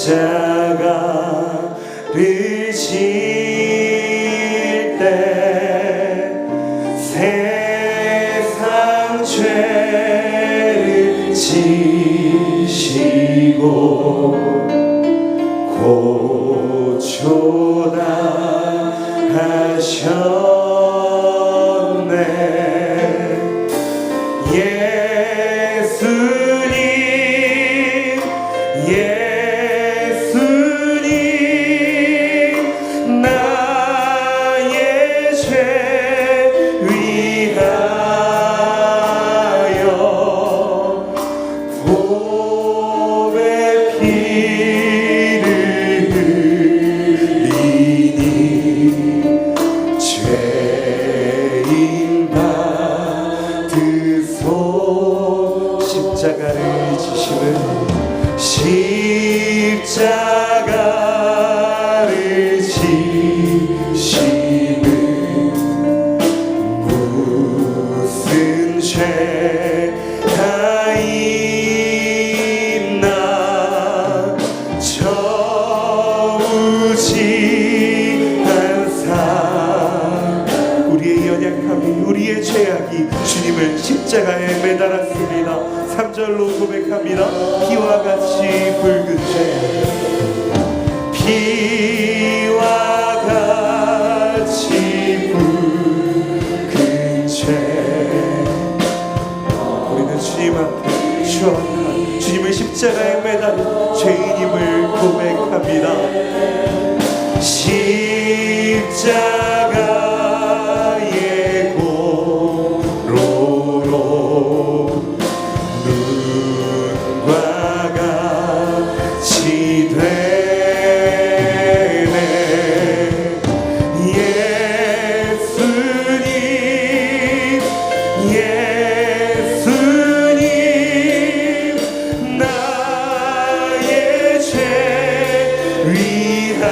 십자가를 질 때 세상 죄를 지시고 고초다 하셨네. 예수님 나의 죄 위하여 보배 피를 흘리니 죄인 받으소. 십자가를 지시는 십자가를 지시는 무슨 죄가 있나 저우지한 사 우리의 연약함이 우리의 죄악이 주님을 십자가에 매달았습니다. 3절로 고백합니다. 피와 같이 붉은 죄 피와 같이 붉은 죄 우리는 주님 앞에 추억한 주님의 십자가에 매달린 죄인임을 고백합니다. 십자가의 고로로 눈과 같이 되네. 예수님 나의 죄 위하여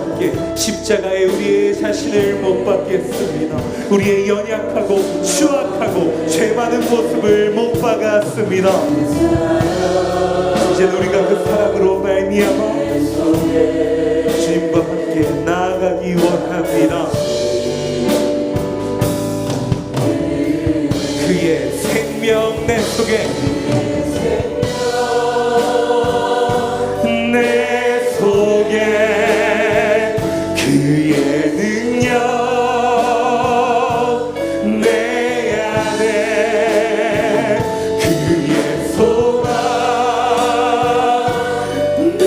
함께 십자가에 우리의 자신을 못 박겠습니다. 우리의 연약하고 추악하고 죄 많은 모습을 못 박았습니다. 이제 우리가 그 사랑으로 말미암아 주님과 함께 나아가기 원합니다. 그의 생명 내 속에 그의 능력 내 안에 그의 소망 내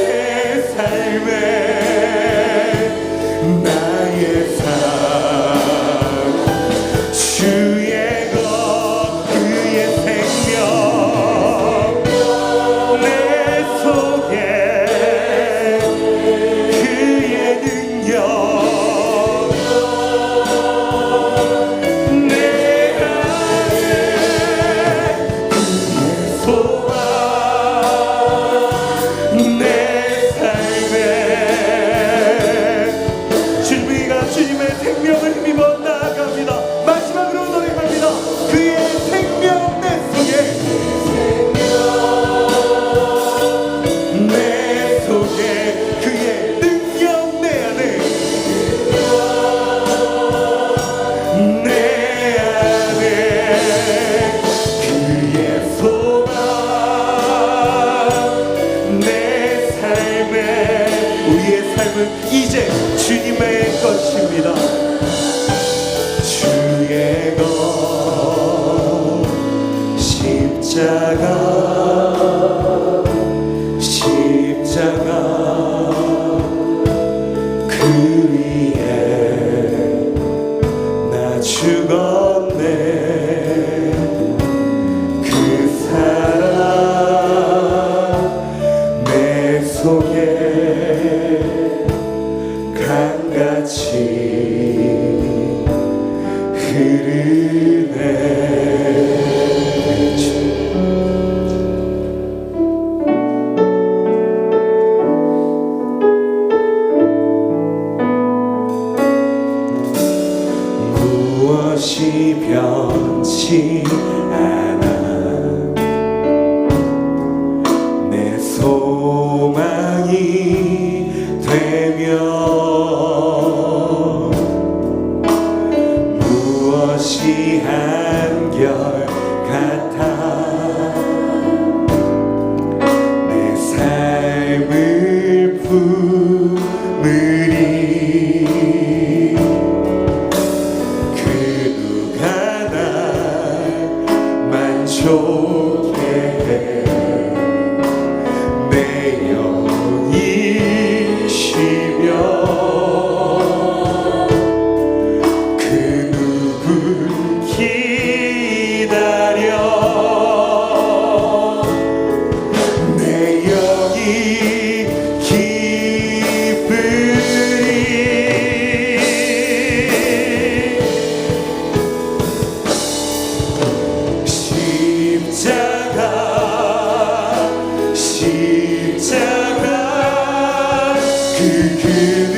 삶에 나의 삶 주의 것 그의 생명 내 속에 이제 주님의 것입니다. 주의 것 십자가 그 위에 나 죽었네. 그 사랑 내 속에 강같이 흐르네. 무엇이 변치 않아 내 소망이 되며 무엇이 한결 같아 내 삶을 품으리. 그 누가 날 만족해 내 영이 쉬며 기다려 내 영이 기쁘리. 십자가 그 그늘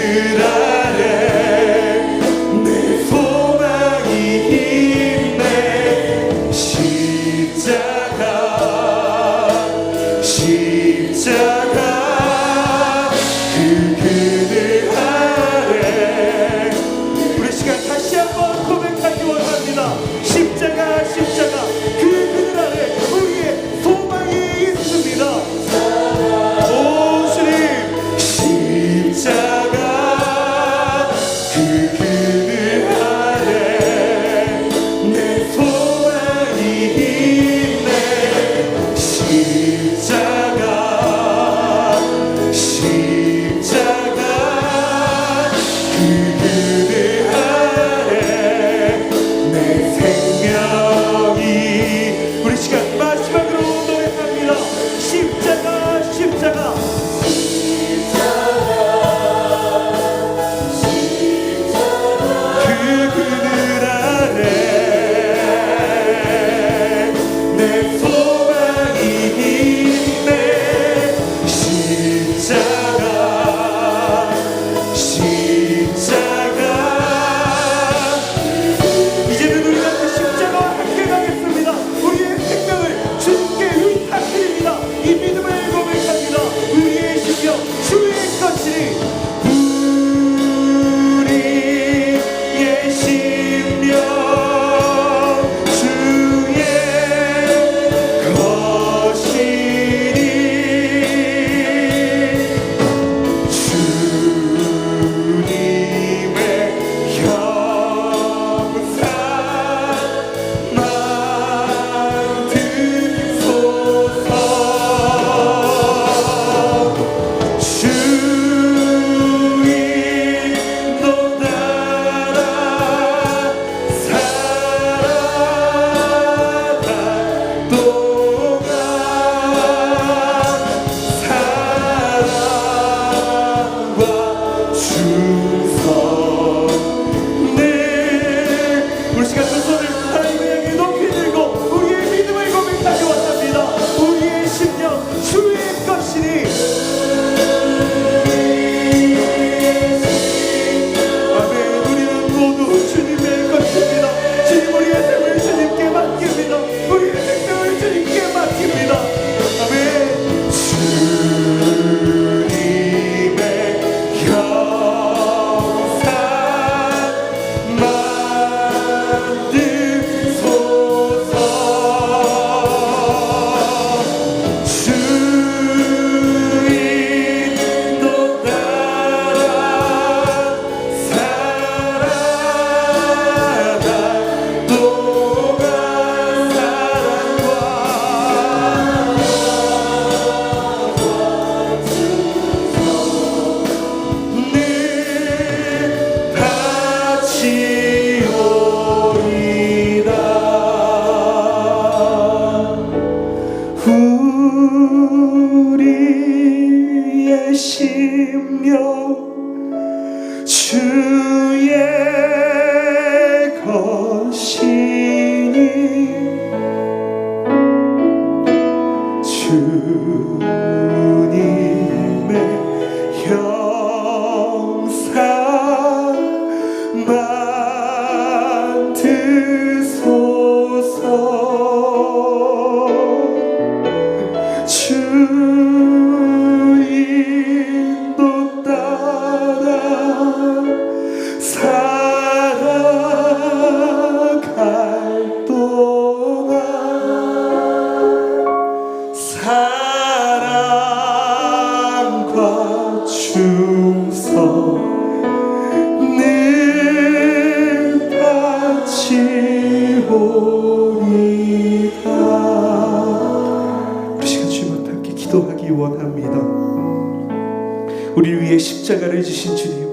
십자가를 지신 주님,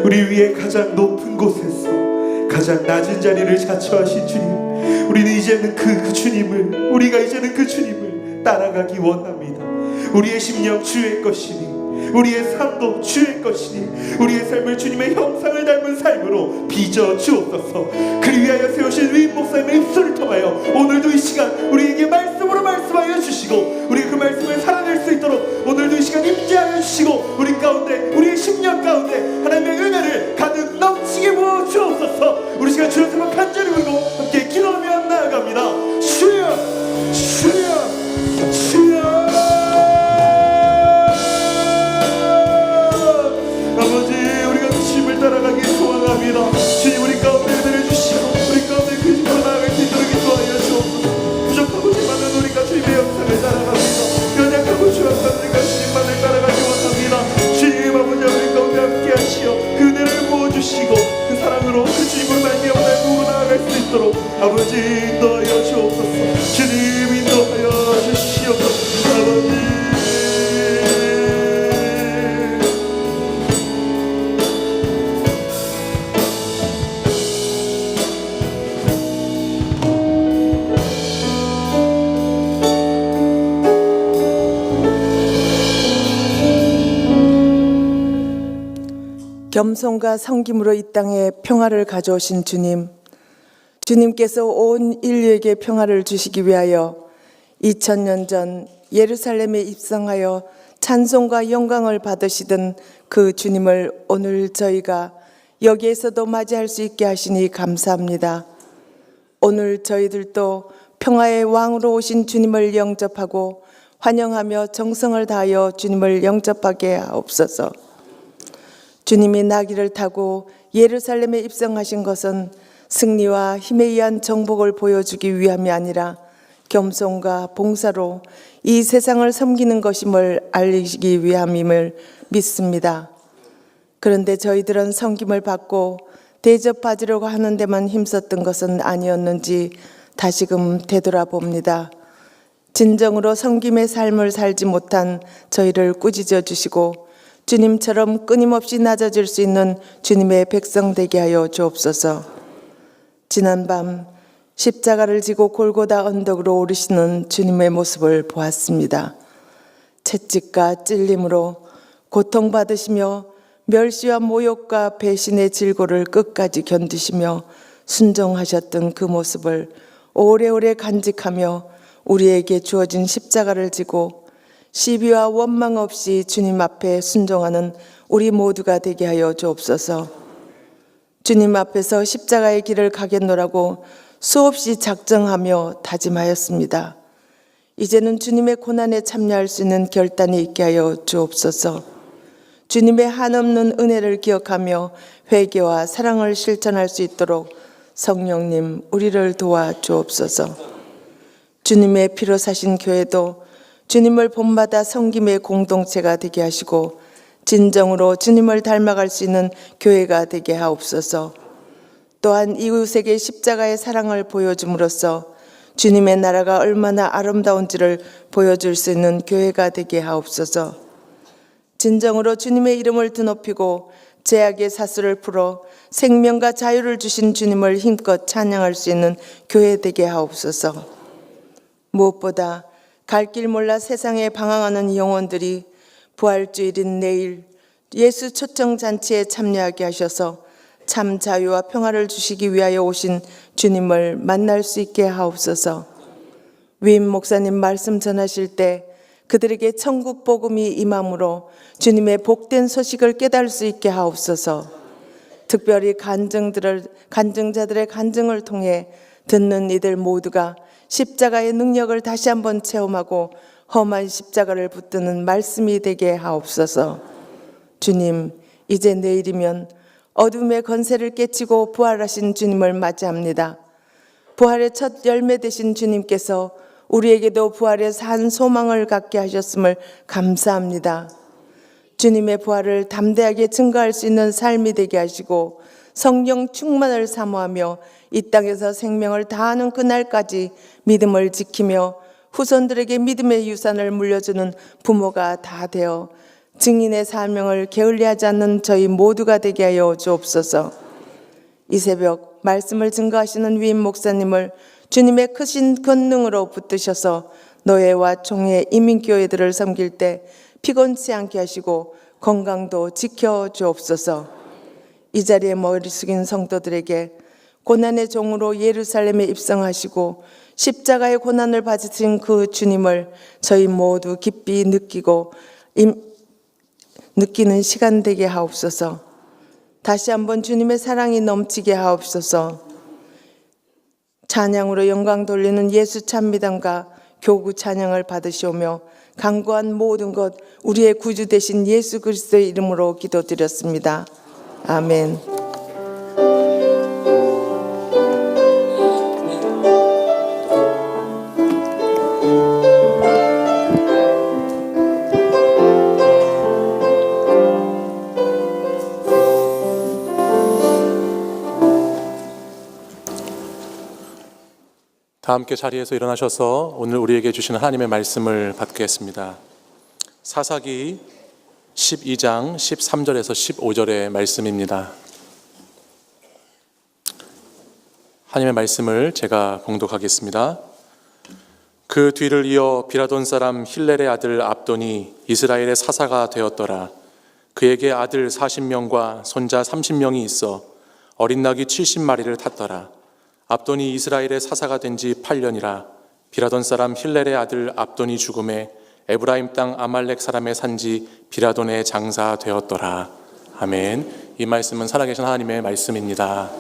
우리 위에 가장 높은 곳에서 가장 낮은 자리를 자처하신 주님, 우리는 이제는 그 주님을, 우리가 이제는 그 주님을 따라가기 원합니다. 우리의 심령 주의 것이니, 우리의 삶도 주의 것이니, 우리의 삶을 주님의 형상을 닮은 삶으로 빚어 주옵소서. 그를 위하여 세우신 위임 목사님의 입술을 통하여 오늘도 이 시간 우리에게 말씀으로 말씀하여 주시고, 우리 그 말씀을 살아낼 수 있도록 오늘도 이 시간 임재하여 주시고, 우리 가운데, 우리의 심령 가운데 하나님의 은혜를 가득 넘치게 부어 주옵소서. 우리 시간 주의 앞에 간절히 울고 함께 기도하며 나아갑니다. 주여, 주여, 주여. 아버지, 우리가 주님을 따라가기 소원합니다. 주님, 우리 가운데 은혜를 주시고 우리 가운데 그 집으로 나아갈 수 있도록 인도하여 주옵소서. 부족하고지만은 우리가 주님의 영상을 따라갑니다. 연약하고 추악한 우리가 주님만을 따라가기 원합니다. 주님 아버지, 우리 가운데 함께 하시어 그 은혜를 부어주시고 그 사랑으로 그 주님을 말미암아 날고 나아갈 수 있도록 아버지 인도하여 주옵소서. 주님 인도하여 주시옵소서. 아버지, 겸손과 섬김으로 이 땅에 평화를 가져오신 주님, 주님께서 온 인류에게 평화를 주시기 위하여 2000년 전 예루살렘에 입성하여 찬송과 영광을 받으시던 그 주님을 오늘 저희가 여기에서도 맞이할 수 있게 하시니 감사합니다. 오늘 저희들도 평화의 왕으로 오신 주님을 영접하고 환영하며 정성을 다하여 주님을 영접하게 하옵소서. 주님이 나귀를 타고 예루살렘에 입성하신 것은 승리와 힘에 의한 정복을 보여주기 위함이 아니라 겸손과 봉사로 이 세상을 섬기는 것임을 알리시기 위함임을 믿습니다. 그런데 저희들은 섬김을 받고 대접받으려고 하는 데만 힘썼던 것은 아니었는지 다시금 되돌아봅니다. 진정으로 섬김의 삶을 살지 못한 저희를 꾸짖어 주시고 주님처럼 끊임없이 낮아질 수 있는 주님의 백성 되게 하여 주옵소서. 지난밤 십자가를 지고 골고다 언덕으로 오르시는 주님의 모습을 보았습니다. 채찍과 찔림으로 고통받으시며 멸시와 모욕과 배신의 질고를 끝까지 견디시며 순종하셨던 그 모습을 오래오래 간직하며 우리에게 주어진 십자가를 지고 시비와 원망 없이 주님 앞에 순종하는 우리 모두가 되게 하여 주옵소서. 주님 앞에서 십자가의 길을 가겠노라고 수없이 작정하며 다짐하였습니다. 이제는 주님의 고난에 참여할 수 있는 결단이 있게 하여 주옵소서. 주님의 한없는 은혜를 기억하며 회개와 사랑을 실천할 수 있도록 성령님 우리를 도와 주옵소서. 주님의 피로 사신 교회도 주님을 본받아 섬김의 공동체가 되게 하시고 진정으로 주님을 닮아갈 수 있는 교회가 되게 하옵소서. 또한 이웃에게 십자가의 사랑을 보여줌으로써 주님의 나라가 얼마나 아름다운지를 보여줄 수 있는 교회가 되게 하옵소서. 진정으로 주님의 이름을 드높이고 죄악의 사슬을 풀어 생명과 자유를 주신 주님을 힘껏 찬양할 수 있는 교회 되게 하옵소서. 무엇보다 갈 길 몰라 세상에 방황하는 영혼들이 부활주일인 내일 예수 초청 잔치에 참여하게 하셔서 참 자유와 평화를 주시기 위하여 오신 주님을 만날 수 있게 하옵소서. 위임 목사님 말씀 전하실 때 그들에게 천국 복음이 임함으로 주님의 복된 소식을 깨달을 수 있게 하옵소서. 특별히 간증자들의 간증을 통해 듣는 이들 모두가 십자가의 능력을 다시 한번 체험하고 험한 십자가를 붙드는 말씀이 되게 하옵소서. 주님, 이제 내일이면 어둠의 권세를 깨치고 부활하신 주님을 맞이합니다. 부활의 첫 열매 되신 주님께서 우리에게도 부활의 산 소망을 갖게 하셨음을 감사합니다. 주님의 부활을 담대하게 증거할 수 있는 삶이 되게 하시고 성령 충만을 사모하며 이 땅에서 생명을 다하는 그날까지 믿음을 지키며 후손들에게 믿음의 유산을 물려주는 부모가 다 되어 증인의 사명을 게을리하지 않는 저희 모두가 되게 하여 주옵소서. 이 새벽 말씀을 증거하시는 위임 목사님을 주님의 크신 권능으로 붙드셔서 노예와 총회 이민교회들을 섬길 때 피곤치 않게 하시고 건강도 지켜 주옵소서. 이 자리에 머리 숙인 성도들에게 고난의 종으로 예루살렘에 입성하시고 십자가의 고난을 받으신 그 주님을 저희 모두 깊이 느끼는 시간 되게 하옵소서. 다시 한번 주님의 사랑이 넘치게 하옵소서. 찬양으로 영광 돌리는 예수 찬미단과 교구 찬양을 받으시오며 간구한 모든 것 우리의 구주 되신 예수 그리스도의 이름으로 기도드렸습니다. 아멘. 다 함께 자리에서 일어나셔서 오늘 우리에게 주시는 하나님의 말씀을 받겠습니다. 사사기 12장 13절에서 15절의 말씀입니다. 하나님의 말씀을 제가 봉독하겠습니다. 그 뒤를 이어 비라돈 사람 힐렐의 아들 압돈이 이스라엘의 사사가 되었더라. 그에게 아들 40명과 손자 30명이 있어 어린 낙이 70마리를 탔더라. 압돈이 이스라엘의 사사가 된 지 8년이라. 비라돈 사람 힐렐의 아들 압돈이 죽음에 에브라임 땅 아말렉 사람의 산지 비라돈의 장사되었더라. 아멘. 이 말씀은 살아계신 하나님의 말씀입니다.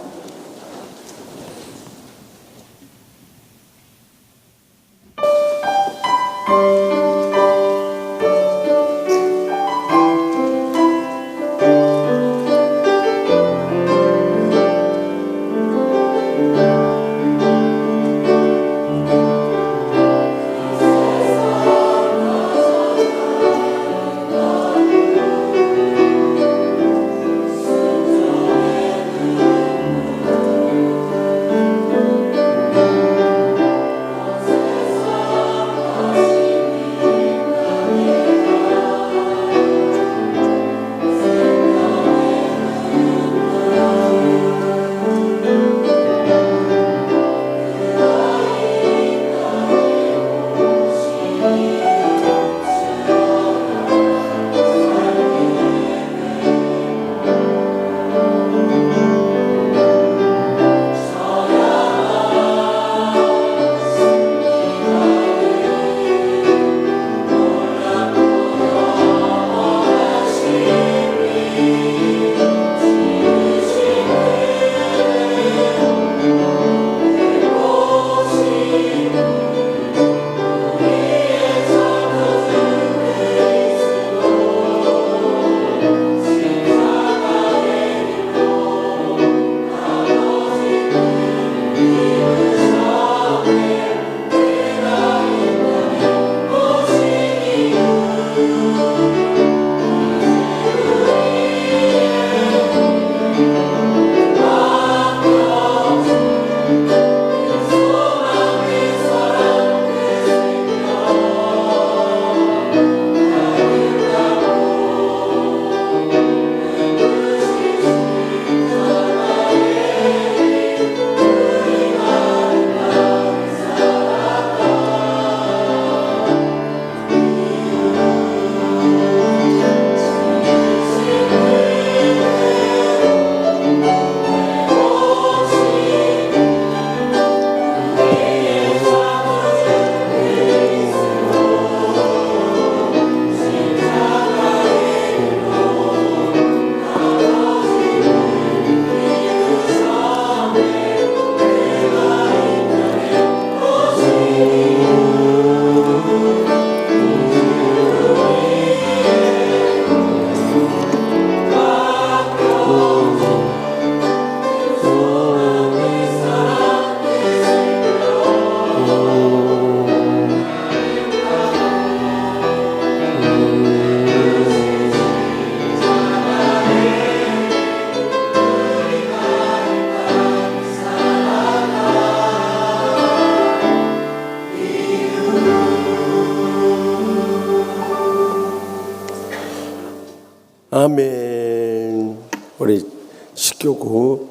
우리 식교구,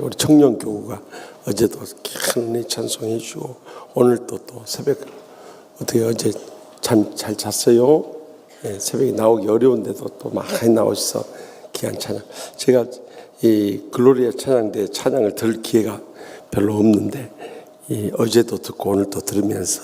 우리 청년교구가 어제도 큰 은혜 찬송해 주고 오늘도 또 새벽 어떻게 어제 잠 잘 잤어요? 새벽에 나오기 어려운데도 또 많이 나오셔서 귀한 찬양. 제가 이 글로리아 찬양대 찬양을 들을 기회가 별로 없는데 어제도 듣고 오늘도 들으면서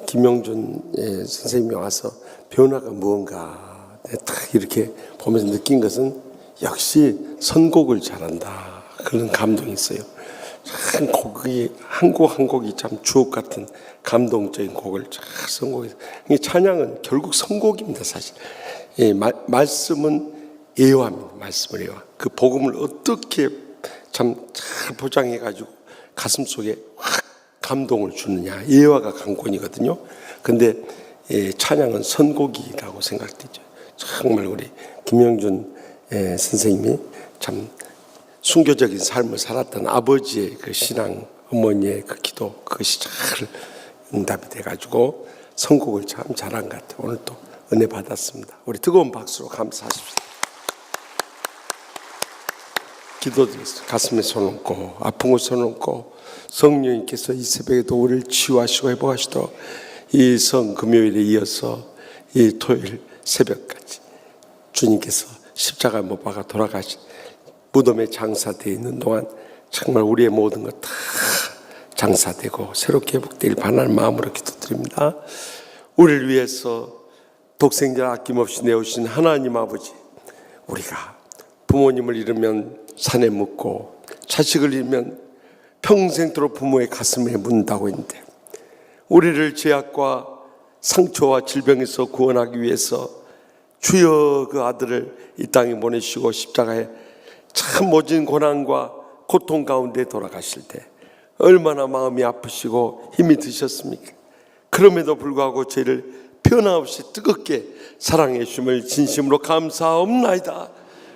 김영준 선생님이 와서 변화가 무언가 딱 이렇게 보면서 느낀 것은 역시 선곡을 잘한다, 그런 감동이 있어요. 참 곡이 한 곡 한 곡이 참 주옥 같은 감동적인 곡을 잘 선곡해서, 찬양은 결국 선곡입니다. 사실 말씀은 예화입니다. 말씀을 예화. 그 복음을 어떻게 참 잘 포장해 가지고 가슴 속에 확 감동을 주느냐, 예화가 관건이거든요. 근데 찬양은 선곡이라고 생각되죠. 정말 우리 김영준 선생님이 참 순교적인 삶을 살았던 아버지의 그 신앙, 어머니의 그 기도, 그것이 잘 응답이 돼가지고 선곡을 참 잘한 것 같아요. 오늘 또 은혜 받았습니다. 우리 뜨거운 박수로 감사하십시오. 기도드리겠습니다. 가슴에 손 얹고 아픈 곳 손 얹고 성령님께서 이 새벽에도 우리를 치유하시고 회복하시도록 이 금요일에 이어서 이 토요일 새벽까지 주님께서 십자가 못 박아 돌아가신 무덤에 장사되어 있는 동안 정말 우리의 모든 것 다 장사되고 새롭게 회복되길 바라는 마음으로 기도드립니다. 우리를 위해서 독생자를 아낌없이 내오신 하나님 아버지, 우리가 부모님을 잃으면 산에 묻고 자식을 잃으면 평생토록 부모의 가슴에 묻는다고 했는데, 우리를 죄악과 상처와 질병에서 구원하기 위해서 주여 그 아들을 이 땅에 보내시고 십자가에 참 모진 고난과 고통 가운데 돌아가실 때 얼마나 마음이 아프시고 힘이 드셨습니까? 그럼에도 불구하고 저희를 변함없이 뜨겁게 사랑해 주심을 진심으로 감사하옵나이다.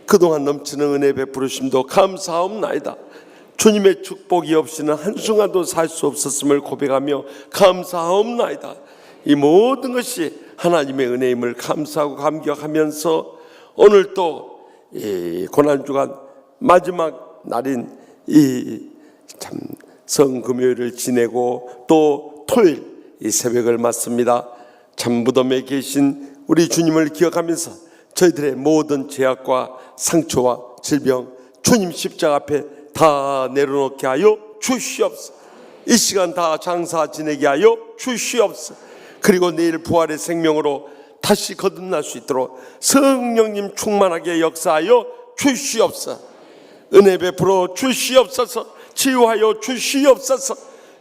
그동안 넘치는 은혜 베푸르심도 감사하옵나이다. 주님의 축복이 없이는 한순간도 살 수 없었음을 고백하며 감사하옵나이다. 이 모든 것이 하나님의 은혜임을 감사하고 감격하면서 오늘 또 이 고난주간 마지막 날인 이 참 성금요일을 지내고 또 토요일 이 새벽을 맞습니다. 참 무덤에 계신 우리 주님을 기억하면서 저희들의 모든 죄악과 상처와 질병 주님 십자가 앞에 다 내려놓게 하여 주시옵소서. 이 시간 다 장사 지내게 하여 주시옵소서. 그리고 내일 부활의 생명으로 다시 거듭날 수 있도록 성령님 충만하게 역사하여 주시옵소서. 은혜 베풀어 주시옵소서. 치유하여 주시옵소서.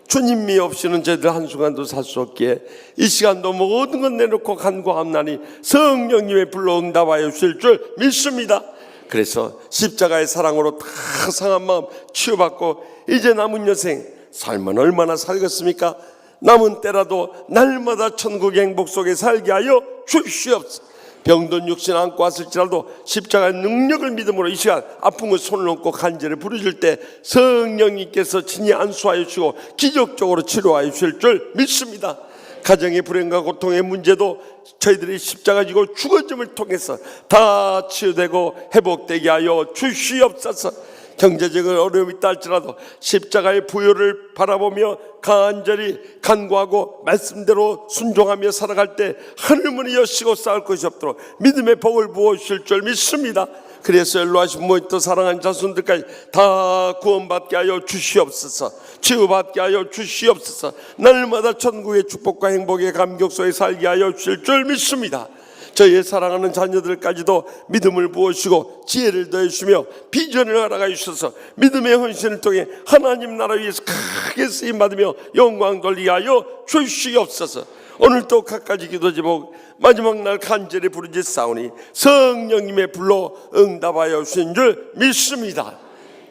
주님이 없이는 저희들 한순간도 살 수 없기에 이 시간도 모든 것 내놓고 간구함나니 성령님의 불러 응답하여 주실 줄 믿습니다. 그래서 십자가의 사랑으로 다 상한 마음 치유받고 이제 남은 여생 삶은 얼마나 살겠습니까? 남은 때라도 날마다 천국의 행복 속에 살게 하여 주시옵소서. 병든 육신 안고 왔을지라도 십자가의 능력을 믿음으로 이 시간 아픈 것 손을 얹고 간절히 부르실 때 성령님께서 친히 안수하여 주시고 기적적으로 치료하여 주실 줄 믿습니다. 가정의 불행과 고통의 문제도 저희들이 십자가 지고 죽어짐을 통해서 다 치유되고 회복되게 하여 주시옵소서. 경제적인 어려움이 있다 할지라도 십자가의 부요를 바라보며 간절히 간구하고 말씀대로 순종하며 살아갈 때 하늘문이 여시고 쌓을 것이 없도록 믿음의 복을 부어주실 줄 믿습니다. 그래서 연로하신 모든 사랑하는 자손들까지 다 구원받게 하여 주시옵소서. 치유받게 하여 주시옵소서. 날마다 천국의 축복과 행복의 감격 속에 살게 하여 주실 줄 믿습니다. 저희의 사랑하는 자녀들까지도 믿음을 부어주시고 지혜를 더해주시며 비전을 허락하여 주셔서 믿음의 헌신을 통해 하나님 나라 위해서 크게 쓰임받으며 영광 돌리게 하여 주시옵소서. 오늘도 갖가지 기도 제목 마지막 날 간절히 부르짖 사오니 성령님의 불로 응답하여 주신 줄 믿습니다.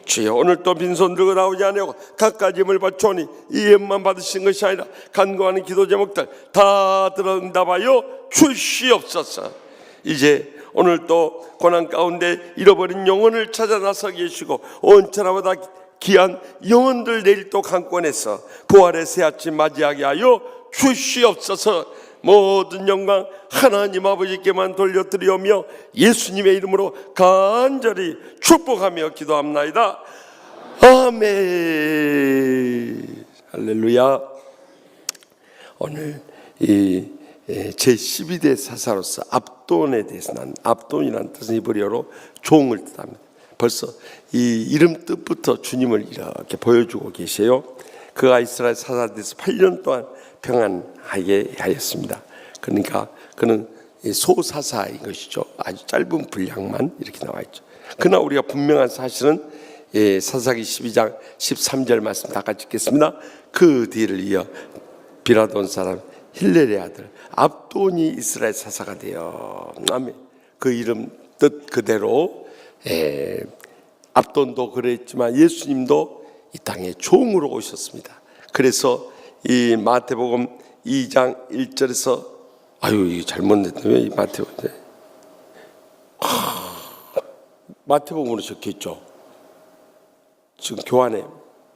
주여, 오늘 또 빈손 들고 나오지 아니하고 갖가지 힘을 바쳐오니 이 은만 받으신 것이 아니라 간구하는 기도 제목들 다 들어 응답하여 주시옵소서. 이제 오늘 또 고난 가운데 잃어버린 영혼을 찾아 나서 계시고 온천하보다 귀한 영혼들 내일 또 강권해서 부활의 새 아침 맞이하게 하여 주시옵소서. 모든 영광 하나님 아버지께만 돌려드리오며 예수님의 이름으로 간절히 축복하며 기도합나이다. 아멘. 할렐루야. 오늘 이 제12대 사사로서 압돈에 대해서 난 압돈이라는 뜻은 히브리어로 종을 뜻합니다. 벌써 이 이름 뜻부터 주님을 이렇게 보여주고 계세요. 그가 이스라엘 사사돼서 8년 동안 평안하게 하였습니다. 그러니까 그는 소사사인 것이죠. 아주 짧은 분량만 이렇게 나와 있죠. 그러나 우리가 분명한 사실은 사사기 12장 13절 말씀 다 같이 읽겠습니다. 그 뒤를 이어 비라돈 사람 힐렐의 아들 압돈이 이스라엘 사사가 되어 아멘. 그 이름 뜻 그대로 압돈도 그랬지만 예수님도 이 땅에 종으로 오셨습니다. 그래서 이 마태복음 2장 1절에서 아유 이게 잘못됐네. 이 마태복음으로 적혀있죠. 지금 교환에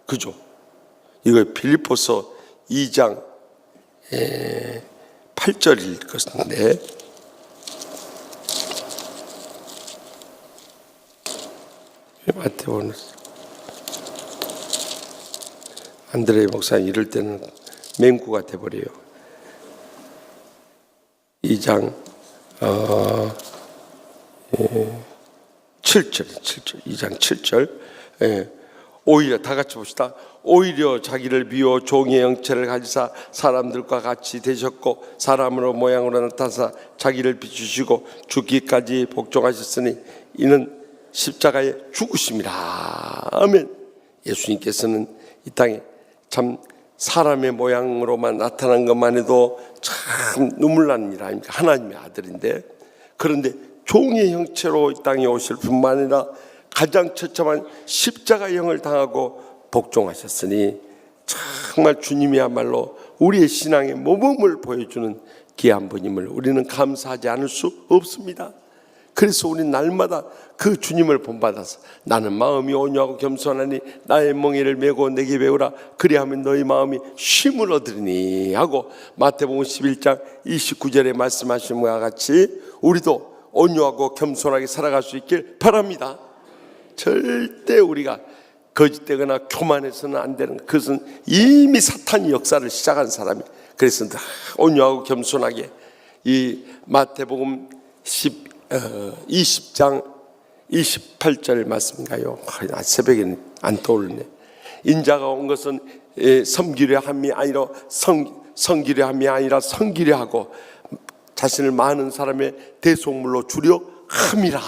그죠? 이거 빌립보서 2장 8절일 것인데 마태복음 안드레 목사님 이럴 때는 맹구가 돼버려요. 2장 7절 2장 7절 오히려 다 같이 봅시다. 오히려 자기를 비워 종의 형체를 가지사 사람들과 같이 되셨고 사람으로 모양으로 나타나사 자기를 비추시고 죽기까지 복종하셨으니 이는 십자가에 죽으심이라. 아멘. 예수님께서는 이 땅에 참 사람의 모양으로만 나타난 것만 해도 참 눈물 나는 일 아닙니까? 하나님의 아들인데 그런데 종의 형체로 이 땅에 오실 뿐만 아니라 가장 처참한 십자가형을 당하고 복종하셨으니 정말 주님이야말로 우리의 신앙의 모범을 보여주는 귀한 분임을 우리는 감사하지 않을 수 없습니다. 그래서 우리는 날마다 그 주님을 본받아서 나는 마음이 온유하고 겸손하니 나의 멍에를 메고 내게 배우라 그리하면 너희 마음이 쉼을 얻으리니 하고 마태복음 11장 29절에 말씀하신 것과 같이 우리도 온유하고 겸손하게 살아갈 수 있길 바랍니다. 절대 우리가 거짓되거나 교만해서는 안 되는 그것은 이미 사탄이 역사를 시작한 사람이 그래서 온유하고 겸손하게 이 마태복음 20장 28절 말씀인가요? 새벽에 안 떠오르네. 인자가 온 것은 섬기려 함이 아니라 섬기려 함이 아니라 섬기려 하고 자신을 많은 사람의 대속물로 주려 함이라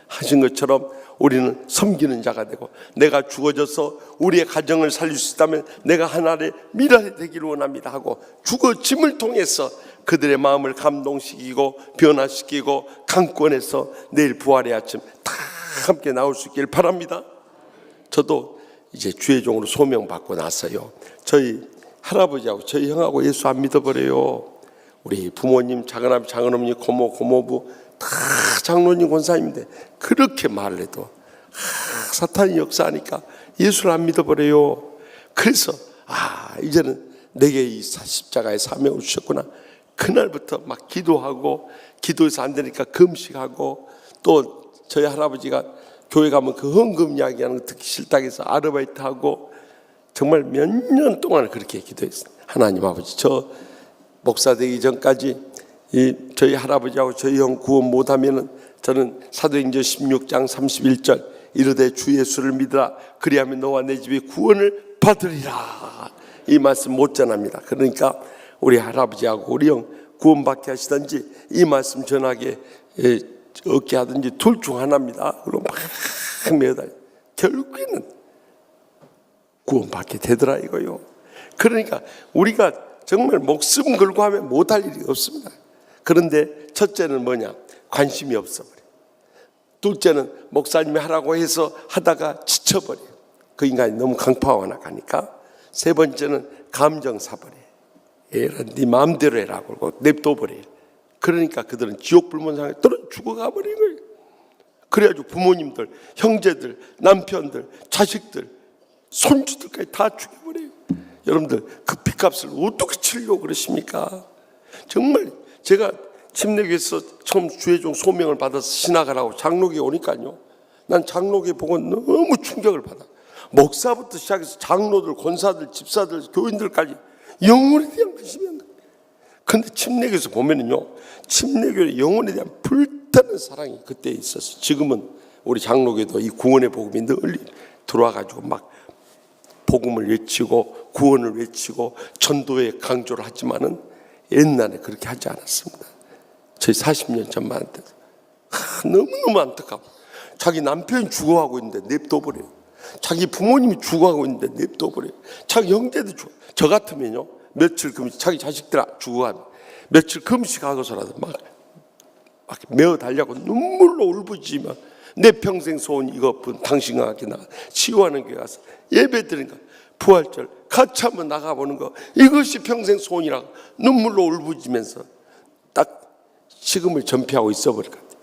하신 것처럼 우리는 섬기는 자가 되고 내가 죽어져서 우리의 가정을 살릴 수 있다면 내가 하나의 미랄이 되기를 원합니다 하고 죽어짐을 통해서 그들의 마음을 감동시키고 변화시키고 강권해서 내일 부활의 아침 다 함께 나올 수 있길 바랍니다. 저도 이제 주의 종으로 소명받고 나서요 저희 할아버지하고 저희 형하고 예수 안 믿어버려요. 우리 부모님 작은아버지 작은어머니 고모 고모부 다 장로님 권사님인데 그렇게 말을 해도 사탄이 역사하니까 예수를 안 믿어버려요. 그래서 이제는 내게 이 십자가의 사명을 주셨구나. 그날부터 막 기도하고 기도해서 안 되니까 금식하고 또 저희 할아버지가 교회 가면 그 헌금 이야기하는 거 듣기 싫다고 해서 아르바이트하고 정말 몇 년 동안 그렇게 기도했어요. 하나님 아버지 저 목사 되기 전까지 저희 할아버지하고 저희 형 구원 못하면은 저는 사도행전 16장 31절 이르되 주 예수를 믿으라 그리하면 너와 내 집이 구원을 받으리라 이 말씀 못 전합니다. 그러니까 우리 할아버지하고 우리 형 구원받게 하시든지 이 말씀 전하게 얻게 하든지 둘 중 하나입니다. 그럼 막 매달 결국에는 구원받게 되더라 이거요. 그러니까 우리가 정말 목숨 걸고 하면 못할 일이 없습니다. 그런데 첫째는 뭐냐? 관심이 없어버려. 둘째는 목사님이 하라고 해서 하다가 지쳐버려. 그 인간이 너무 강파와 나가니까. 세 번째는 감정 사버려. 네 마음대로 해라 그러고 냅둬버려. 그러니까 그들은 지옥 불문상에 떨어져 죽어가 버린 거예요. 그래가지고 부모님들, 형제들, 남편들, 자식들, 손주들까지 다 죽여버려요. 여러분들 그 핏값을 어떻게 치려고 그러십니까? 정말 제가 침례교에서 처음 주의종 소명을 받아서 신학하라고 장로교에 오니까요, 난 장로교 보고 너무 충격을 받아. 목사부터 시작해서 장로들, 권사들, 집사들, 교인들까지 영혼에 대한 관심이 없는 거예요. 그런데 침례교에서 보면은요, 침례교의 영혼에 대한 불타는 사랑이 그때 있었어요. 지금은 우리 장로교도 이 구원의 복음이 널리 들어와가지고 막 복음을 외치고 구원을 외치고 전도에 강조를 하지만은 옛날에 그렇게 하지 않았습니다. 저희 40년 전만 해도 너무너무 안타까워. 자기 남편이 죽어가고 있는데 냅둬버려요. 자기 부모님이 죽어가고 있는데 냅둬버려요. 자기 형제도 죽어. 저 같으면요, 며칠 금식, 자기 자식들 죽어가면 며칠 금식하고서라도 막 메어 달려고 눈물로 울부짖으며 내 평생 소원 이것뿐 당신과 함께 나가 치유하는 교회 가서 예배 드리니까 부활절 같이 한번 나가보는 거, 이것이 평생 소원이라고 눈물로 울부짖으면서 딱 식음을 전폐하고 있어버릴 것 같아요.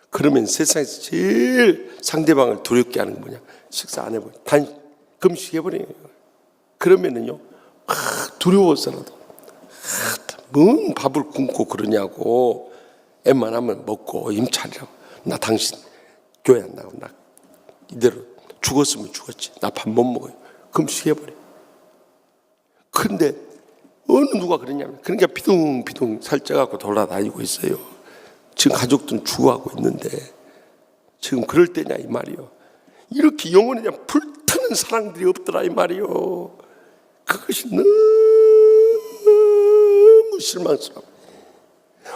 그러면 세상에서 제일 상대방을 두렵게 하는 게 뭐냐? 식사 안 해버려. 금식해버려요. 그러면은요, 두려워서라도 뭔 밥을 굶고 그러냐고, 웬만하면 먹고 임차리라고. 나 당신 교회 안 나가고 나 이대로 죽었으면 죽었지. 나 밥 못 먹어요. 금식해버려. 근데 어느 누가 그러냐면, 그러니까 비둥비둥 살쪄갖고 돌아다니고 있어요. 지금 가족들은 죽어가고 있는데 지금 그럴 때냐 이 말이요. 이렇게 영혼에 대한 불타는 사랑들이 없더라 이 말이요. 그것이 너무 실망스러워.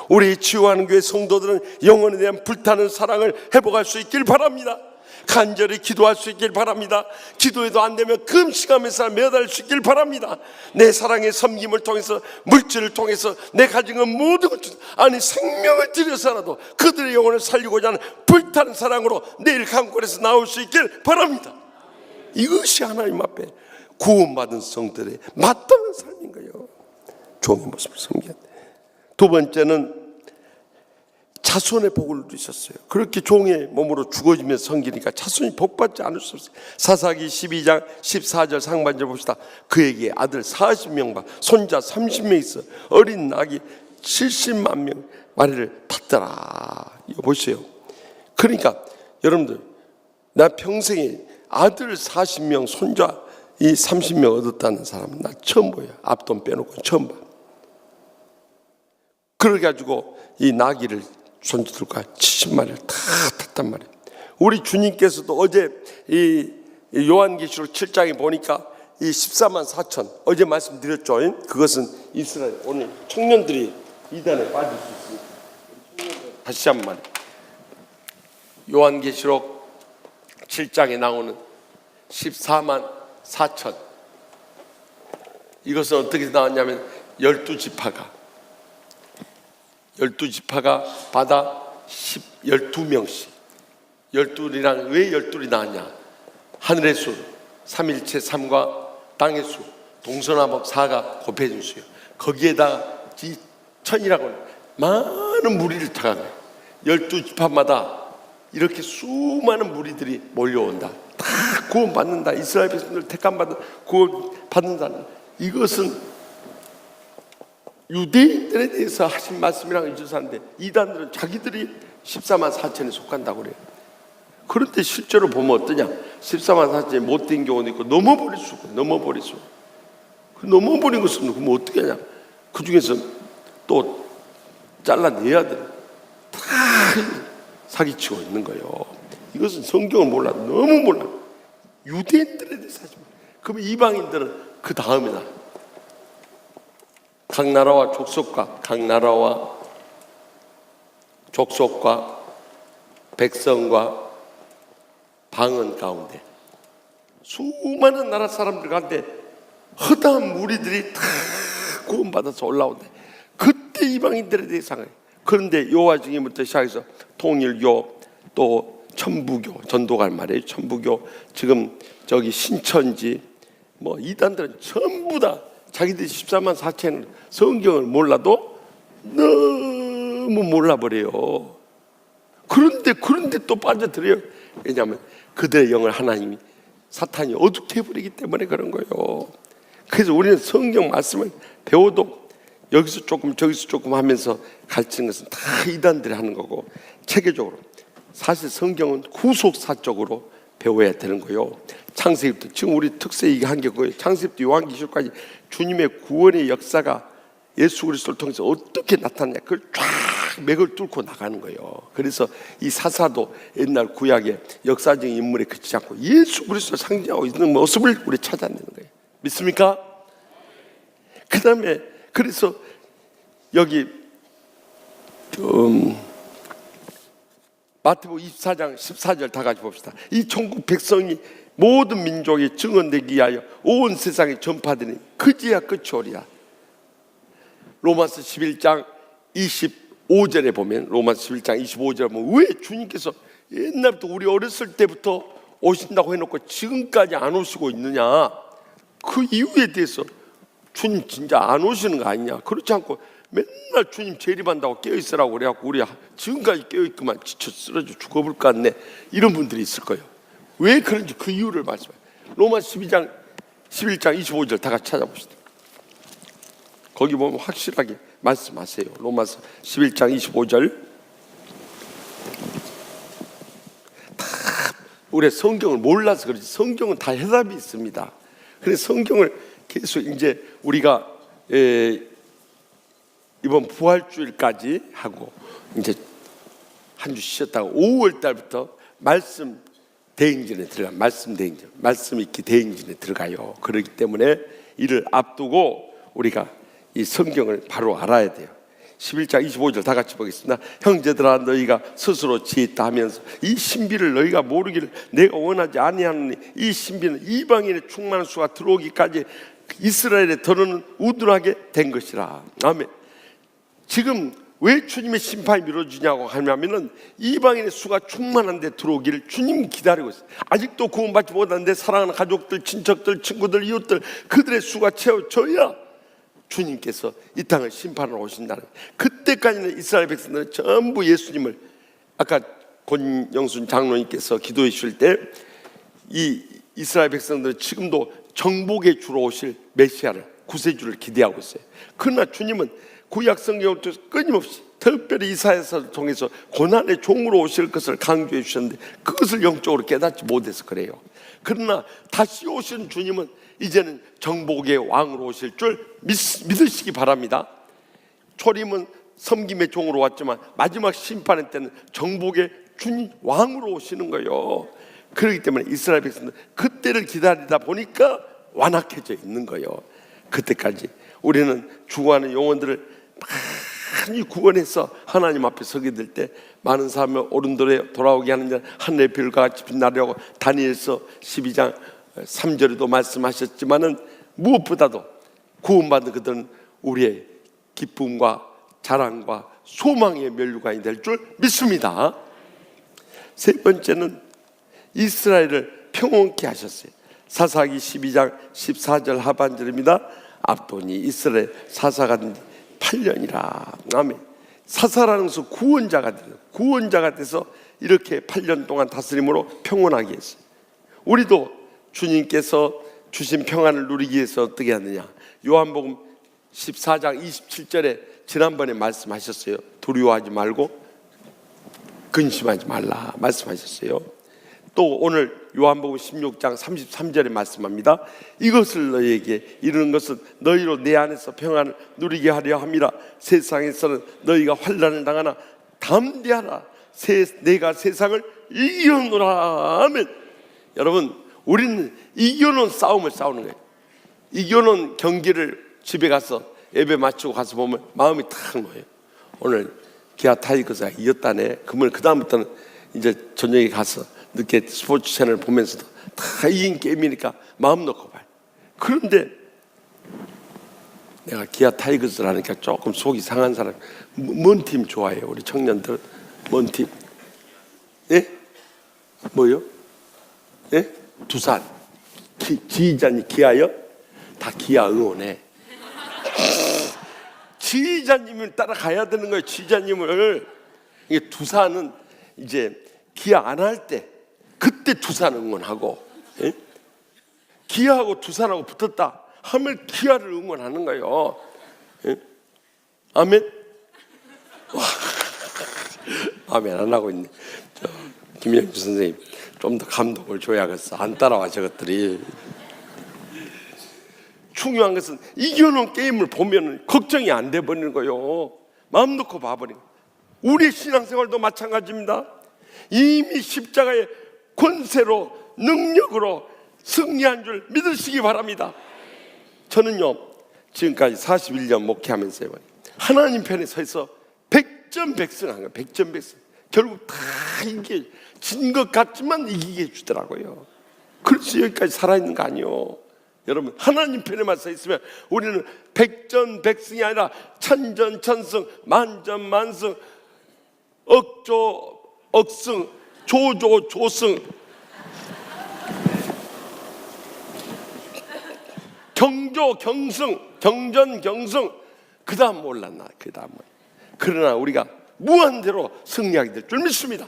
우리 치유하는 교회 성도들은 영혼에 대한 불타는 사랑을 회복할 수 있길 바랍니다. 간절히 기도할 수 있길 바랍니다. 기도해도 안 되면 금식하면서 매달릴 수 있길 바랍니다. 내 사랑의 섬김을 통해서, 물질을 통해서 내 가진 건 모든 것, 아니 생명을 들여서라도 그들의 영혼을 살리고자 하는 불타는 사랑으로 내일 강권에서 나올 수 있길 바랍니다. 이것이 하나님 앞에 구원받은 성들의 마땅한 삶인 거예요. 종의 모습을 섬겨야 돼. 두 번째는 자손의 복을 누리셨어요. 그렇게 종의 몸으로 죽어지면서 섬기니까 자손이 복받지 않을 수 없어요. 사사기 12장 14절 상반절 봅시다. 그에게 아들 40명과 손자 30명 있어 어린 낙이 70만 명 마리를 탔더라. 이거 보세요. 그러니까 여러분들, 나 평생에 아들 40명, 손자 이 30명 얻었다는 사람은 나 처음 보여요. 앞돈 빼놓고 처음 봐. 그래가지고 이 나귀를 손주들과 70마리를 다 탔단 말이에요. 우리 주님께서도 어제 이 요한계시록 7장에 보니까 이 14만 4천, 어제 말씀드렸죠. 그것은 이스라엘, 오늘 청년들이 이단에 빠질 수 있습니다. 다시 한 번, 요한계시록 7장에 나오는 14만 4천, 이것은 어떻게 나왔냐면 12지파가 받아 12명씩. 12이랑 왜 12이 나왔냐? 하늘의 수, 삼일체 3과 땅의 수, 동서남북 4가 곱해진 수요. 거기에다가 이 천이라고 하는 많은 무리를 타가요. 12지파마다 이렇게 수많은 무리들이 몰려온다. 다 구원받는다. 이스라엘 백성들 택함받는 구원받는다. 이것은 유대인들에 대해서 하신 말씀이라고 잊어서는데, 이단들은 자기들이 14만 4천에 속한다고 그래요. 그런데 실제로 보면 어떠냐? 14만 4천에 못된 경우도 있고 넘어버릴 수 있고 넘어버릴 수 있고. 그 넘어버린 것은 그러면 어떻게 하냐? 그 중에서 또 잘라내야 돼. 다 사기치고 있는 거예요. 이것은 성경을 몰라, 너무 몰라. 유대인들에 대해서 하지 마. 그러면 이방인들은 그 다음이다. 각 나라와 족속과 백성과 방언 가운데 수많은 나라 사람들 가운데 허다한 무리들이 다 구원받아서 올라온대. 그때 이방인들에 대해서 상해. 그런데 요와 중에부터 시작해서 통일교, 또 천부교, 전도갈 말이에요. 천부교, 지금 저기 신천지, 뭐 이단들은 전부 다 자기들이 14만 4천 성경을 몰라도 너무 몰라버려요. 그런데 또 빠져들어요. 왜냐하면 그들의 영을 하나님이, 사탄이 어둡게 해버리기 때문에 그런 거예요. 그래서 우리는 성경 말씀을 배워도 여기서 조금 저기서 조금 하면서 가르치는 것은 다 이단들이 하는 거고, 체계적으로 사실 성경은 후속사적으로 배워야 되는 거예요. 창세기부터, 지금 우리 특세 이게 한 게 그거예요. 창세기부터 요한계시록까지 주님의 구원의 역사가 예수 그리스도를 통해서 어떻게 나타나냐, 그걸 쫙 맥을 뚫고 나가는 거예요. 그래서 이 사사도 옛날 구약의 역사적인 인물에 그치지 않고 예수 그리스도를 상징하고 있는 모습을 우리 찾아내는 거예요. 믿습니까? 그 다음에 그래서 여기 마태복음 24장 14절 다 같이 봅시다. 이 천국 백성이 모든 민족에 증언되기 위하여 온 세상에 전파되니 그제야 끝이 오리라. 로마서 11장 25절에 보면, 로마서 11장 25절에 보면 왜 주님께서 옛날부터 우리 어렸을 때부터 오신다고 해놓고 지금까지 안 오시고 있느냐, 그 이유에 대해서 주님 진짜 안 오시는 거 아니냐. 그렇지 않고 맨날 주님 재림한다고 깨어있으라고 그래갖고 우리 지금까지 깨어있구만 지쳐 쓰러져 죽어볼 것 같네, 이런 분들이 있을 거예요. 왜 그런지 그 이유를 말씀해요. 로마서 11장 25절 다 같이 찾아봅시다. 거기 보면 확실하게 말씀하세요. 로마서 11장 25절. 다 우리 성경을 몰라서 그렇지 성경은 다 해답이 있습니다. 그래서 성경을 계속 이제 우리가 이번 부활주일까지 하고 이제 한 주 쉬었다가 5월 달부터 말씀 대행진에 들어가, 말씀 대행진, 말씀 읽기 대행진에 들어가요. 그렇기 때문에 이를 앞두고 우리가 이 성경을 바로 알아야 돼요. 11장 25절 다 같이 보겠습니다. 형제들아, 너희가 스스로 지혜있다 하면서 이 신비를 너희가 모르기를 내가 원하지 아니하노니, 이 신비는 이방인의 충만한 수가 들어오기까지 이스라엘의 더러는 우둔하게 된 것이라. 아멘. 지금 왜 주님의 심판이 미뤄지냐고 하면은 이방인의 수가 충만한데 들어오기를 주님 기다리고 있어요. 아직도 구원받지 못하는데 사랑하는 가족들, 친척들, 친구들, 이웃들, 그들의 수가 채워져야 주님께서 이 땅을 심판하러 오신다는 거예요. 그때까지는 이스라엘 백성들은 전부 예수님을, 아까 권영순 장로님께서 기도해 주실 때 이 이스라엘 백성들은 지금도 정복에 주로 오실 메시아를, 구세주를 기대하고 있어요. 그러나 주님은 구약 성경을 통해서 끊임없이 특별히 이사야서를 통해서 고난의 종으로 오실 것을 강조해 주셨는데 그것을 영적으로 깨닫지 못해서 그래요. 그러나 다시 오신 주님은 이제는 정복의 왕으로 오실 줄 믿으시기 바랍니다. 초림은 섬김의 종으로 왔지만 마지막 심판의 때는 정복의 주님 왕으로 오시는 거예요. 그렇기 때문에 이스라엘 백성들 그때를 기다리다 보니까 완악해져 있는 거예요. 그때까지 우리는 죽어가는 영혼들을 많이 구원해서 하나님 앞에 서게 될 때 많은 사람을 오른돌에 돌아오게 하는 자는 하늘의 별과 같이 빛나려고 다니엘서 12장 3절에도 말씀하셨지만은 무엇보다도 구원받은 그들은 우리의 기쁨과 자랑과 소망의 면류관이 될 줄 믿습니다. 세 번째는 이스라엘을 평온케 하셨어요. 사사기 12장 14절 하반절입니다. 압돈이 이스라엘 사사가 된 8년이라. 아멘. 사사라는 것은 구원자가 돼서 이렇게 8년 동안 다스림으로 평온하게 했어요. 우리도 주님께서 주신 평안을 누리기 위해서 어떻게 하느냐. 요한복음 14장 27절에 지난번에 말씀하셨어요. 두려워하지 말고 근심하지 말라 말씀하셨어요. 또 오늘 요한복음 16장 33절에 말씀합니다. 이것을 너희에게 이르는 것은 너희로 내 안에서 평안을 누리게 하려 함이라. 세상에서는 너희가 환난을 당하나 담대하라. 내가 세상을 이겨노라. 아멘. 여러분, 우리는 이겨놓은 싸움을 싸우는 거예요. 이겨놓은 경기를 집에 가서 예배 마치고 가서 보면 마음이 탁 놓여요. 오늘 기아 타이거즈가 이겼다네. 그러면 그 다음부터는 이제 저녁에 가서 늦게 스포츠 채널 보면서도 다 이긴 게임이니까 마음 놓고 봐요. 그런데 내가 기아 타이거즈라니까 조금 속이 상한 사람, 뭔 팀 좋아해요? 우리 청년들 뭔 팀? 예? 뭐요? 예? 두산. 지휘자님 기아요? 다 기아 응원해. 지휘자님을 따라가야 되는 거예요. 지휘자님을. 이게 두산은 이제 기아 안 할 때 그때 두산 응원하고, 예? 기아하고 두산하고 붙었다 하면 기아를 응원하는 거예요. 예? 아멘. 아멘 안 하고 있네. 김영주 선생님 좀 더 감동을 줘야겠어. 안 따라와 저것들이. 중요한 것은 이겨놓은 게임을 보면 걱정이 안 돼 버리는 거요. 마음 놓고 봐버리는 거예요. 우리 신앙생활도 마찬가지입니다. 이미 십자가의 권세로 능력으로 승리한 줄 믿으시기 바랍니다. 저는요 지금까지 41년 목회하면서 하나님 편에 서서 백전백승한 거예요. 백전백승. 결국 다 이게 진 것 같지만 이기게 해주더라고요. 그래서 여기까지 살아있는 거 아니에요. 여러분 하나님 편에만 서 있으면 우리는 백전백승이 아니라 천전천승, 만전만승, 억조억승, 조조조승, 경조경승, 경전경승, 그 다음 몰랐나. 그 다음. 그러나 우리가 무한대로 승리하게 될 줄 믿습니다.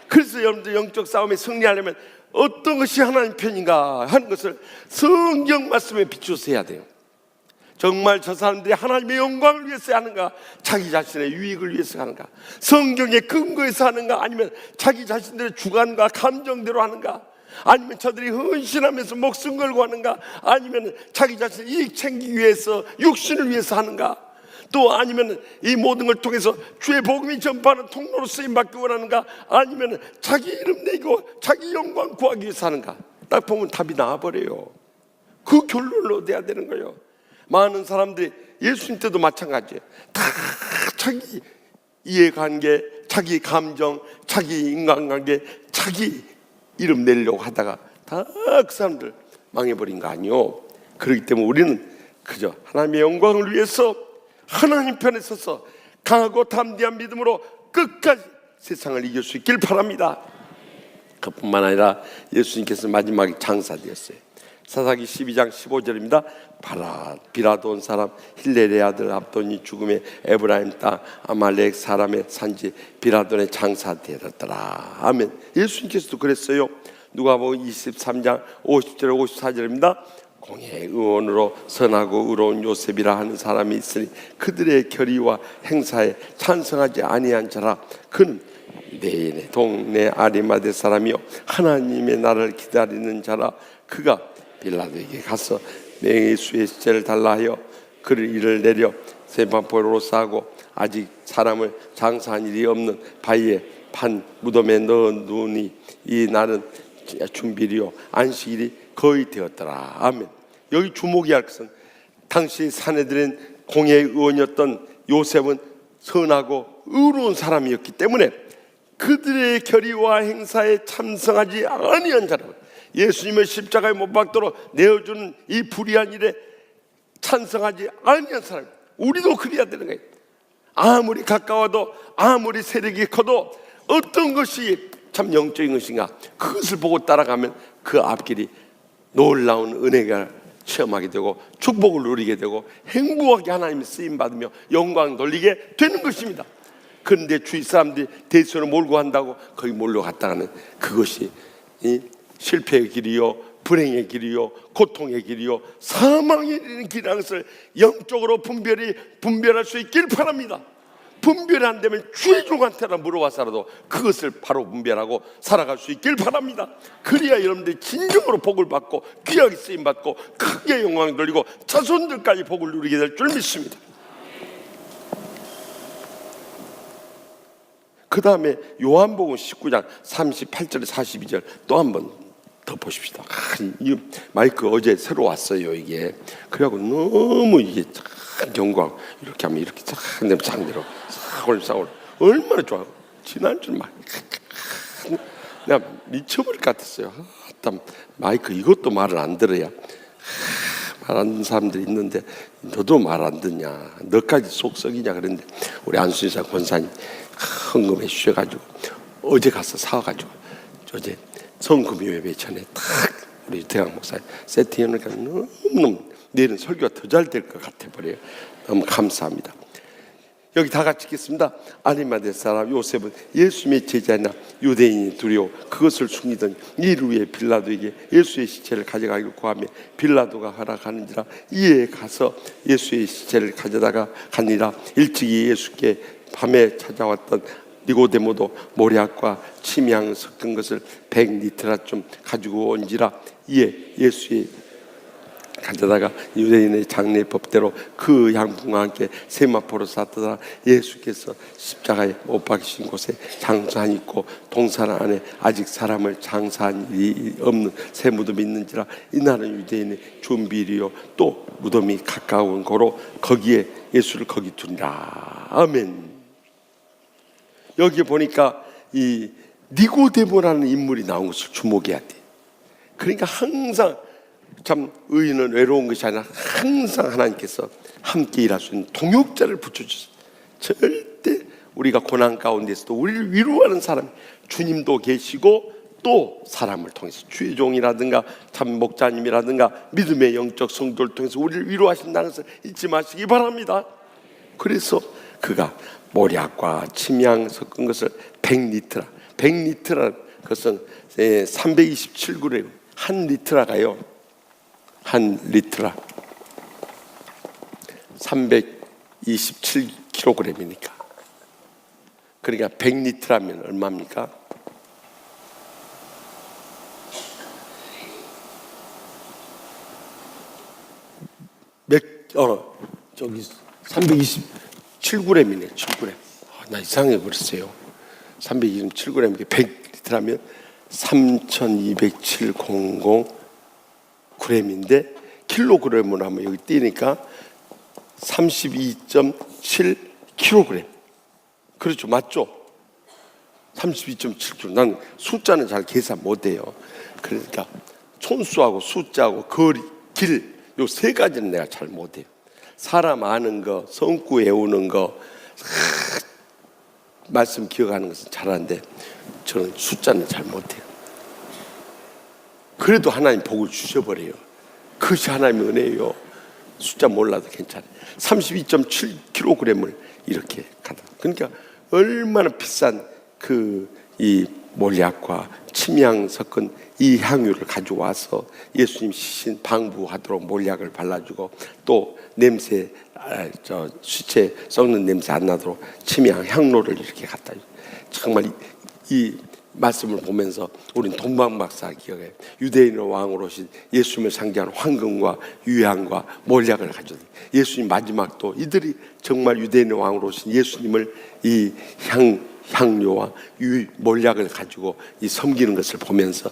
그래서 여러분들 영적 싸움에 승리하려면 어떤 것이 하나님 편인가 하는 것을 성경 말씀에 비추어서 해야 돼요. 정말 저 사람들이 하나님의 영광을 위해서 하는가, 자기 자신의 유익을 위해서 하는가, 성경의 근거에서 하는가, 아니면 자기 자신들의 주관과 감정대로 하는가, 아니면 저들이 헌신하면서 목숨 걸고 하는가, 아니면 자기 자신의 이익 챙기기 위해서 육신을 위해서 하는가, 또 아니면 이 모든 걸 통해서 주의 복음이 전파하는 통로로 쓰임받기 원하는가, 아니면 자기 이름 내고 자기 영광 구하기 위해서 하는가. 딱 보면 답이 나와버려요. 그 결론을 얻어야 되는 거예요. 많은 사람들이 예수님 때도 마찬가지예요. 다 자기 이해관계, 자기 감정, 자기 인간관계, 자기 이름 내려고 하다가 다 그 사람들 망해버린 거 아니요. 그렇기 때문에 우리는 그저 하나님의 영광을 위해서 하나님 편에 서서 강하고 담대한 믿음으로 끝까지 세상을 이길 수 있길 바랍니다. 그뿐만 아니라 예수님께서 마지막에 장사되었어요. 사사기 12장 15절입니다. 비라돈 사람 힐렐의 아들 압돈이 죽음에 에브라임 땅 아말렉 사람의 산지 비라돈에 장사되었더라. 아멘. 예수님께서도 그랬어요. 누가복음 23장 50절 54절입니다. 공의 의원으로 선하고 의로운 요셉이라 하는 사람이 있으니 그들의 결의와 행사에 찬성하지 아니한 자라. 그는 유대인의 동네 아리마대 사람이요 하나님의 나라를 기다리는 자라. 그가 빌라도에게 가서 맹수의 시체를 달라 하여 그를 이를 내려 세마포로 싸고 아직 사람을 장사한 일이 없는 바위에 판 무덤에 넣어 누우니 이 날은 준비리요 안식일이 거의 되었더라. 아멘. 여기 주목해야 할 것은 당시 사내들은 공의 의원이었던 요셉은 선하고 의로운 사람이었기 때문에 그들의 결의와 행사에 참석하지 아니한 자라고. 예수님을 십자가에 못 박도록 내어주는 이 불의한 일에 찬성하지 아니한 사람. 우리도 그래야 되는 거예요. 아무리 가까워도 아무리 세력이 커도 어떤 것이 참 영적인 것인가, 그것을 보고 따라가면 그 앞길이 놀라운 은혜가 체험하게 되고 축복을 누리게 되고 행복하게 하나님의 쓰임받으며 영광 돌리게 되는 것입니다. 그런데 주위 사람들이 대수로 몰고 간다고 거기 몰려갔다가는 그것이 실패의 길이요, 불행의 길이요, 고통의 길이요, 사망에 이르는 길이라는 것을 영적으로 분별할 수 있길 바랍니다. 분별이 안 되면 주의 종한테나 물어와서라도 그것을 바로 분별하고 살아갈 수 있길 바랍니다. 그래야 여러분들이 진정으로 복을 받고 귀하게 쓰임받고 크게 영광을 돌리고 자손들까지 복을 누리게 될 줄 믿습니다. 그 다음에 요한복음 19장 38절 42절 또 한 번 더 보십시다. 이 마이크 어제 새로 왔어요. 이게 그래갖고 너무 이게 참 경고하고 이렇게 하면 이렇게 장대로 싸울 얼마나 좋아. 지난주 막 내가 미쳐버릴 것 같았어요. 마이크 이것도 말을 안 들어야. 말 안 듣는 사람들이 있는데 너도 말 안 듣냐, 너까지 속 썩이냐. 그런데 우리 안수인사 권사님 헌금해 주셔가지고 어제 가서 사와가지고 어제 성금요 예배 전에 딱 우리 대학 목사님 세팅해놓으니까 너무너무 내일은 설교가 더 잘 될 것 같아 버려요. 너무 감사합니다. 여기 다 같이 읽겠습니다. 아리마대 사람 요셉은 예수님의 제자나 유대인이 두려워 그것을 숨기더니 이를 위해 빌라도에게 예수의 시체를 가져가기를 구하며 빌라도가 허락하는지라 이에 가서 예수의 시체를 가져다가 가니라. 일찍이 예수께 밤에 찾아왔던 니고데모도 모략과 침향 섞은 것을 100리트라쯤 가지고 온지라. 이에 예수의 가져다가 유대인의 장례 법대로 그 양분과 함께 세마포로 쌌더라. 예수께서 십자가에 못 박히신 곳에 장사한 있고 동산 안에 아직 사람을 장사한 일이 없는 새 무덤이 있는지라. 이날은 유대인의 준비일이요 또 무덤이 가까운 거로 거기에 예수를 거기 두니라. 아멘. 여기 보니까 이 니고데모라는 인물이 나온 것을 주목해야 돼. 그러니까 항상 참 의인은 외로운 것이 아니라 항상 하나님께서 함께 일할 수 있는 동역자를 붙여주세요. 절대 우리가 고난 가운데서도 우리를 위로하는 사람이 주님도 계시고 또 사람을 통해서 주의 종이라든가 참 목자님이라든가 믿음의 영적 성도를 통해서 우리를 위로하신다는 것을 잊지 마시기 바랍니다. 그래서 그가 모략과 침향 섞은 것을 100리트라 그것은 327g 한 리트라가요 한 리트라 327kg이니까 그러니까 100리트라면 얼마입니까? 저기 327g이네. 7g. 나 이상해 버렸어요. 327g이니까 100리트라면 320700g인데 킬로그램으로 하면 여기 띄니까 32.7kg. 그렇죠, 맞죠? 32.7kg. 난 숫자는 잘 계산 못해요. 그러니까 촌수하고 숫자하고 거리, 길 요 세 가지는 내가 잘 못해요. 사람 아는 거, 성구 외우는 거, 말씀 기억하는 것은 잘하는데 저는 숫자는 잘 못해요. 그래도 하나님 복을 주셔버려요. 그것이 하나님의 은혜예요. 숫자 몰라도 괜찮아요. 32.7kg을 이렇게 가다. 그러니까 얼마나 비싼 이 몰약과 침향 섞은 이 향유를 가져와서 예수님 시신 방부하도록 몰약을 발라주고 또 냄새 시체 썩는 냄새 안 나도록 침향 향로를 이렇게 갖다 주고. 정말 이 말씀을 보면서 우리는 동방박사 기억해요. 유대인의 왕으로 오신 예수님을 상징하는 황금과 유향과 몰약을 가져다 예수님 마지막도 이들이 정말 유대인의 왕으로 오신 예수님을 이 향료와 몰약을 가지고 이 섬기는 것을 보면서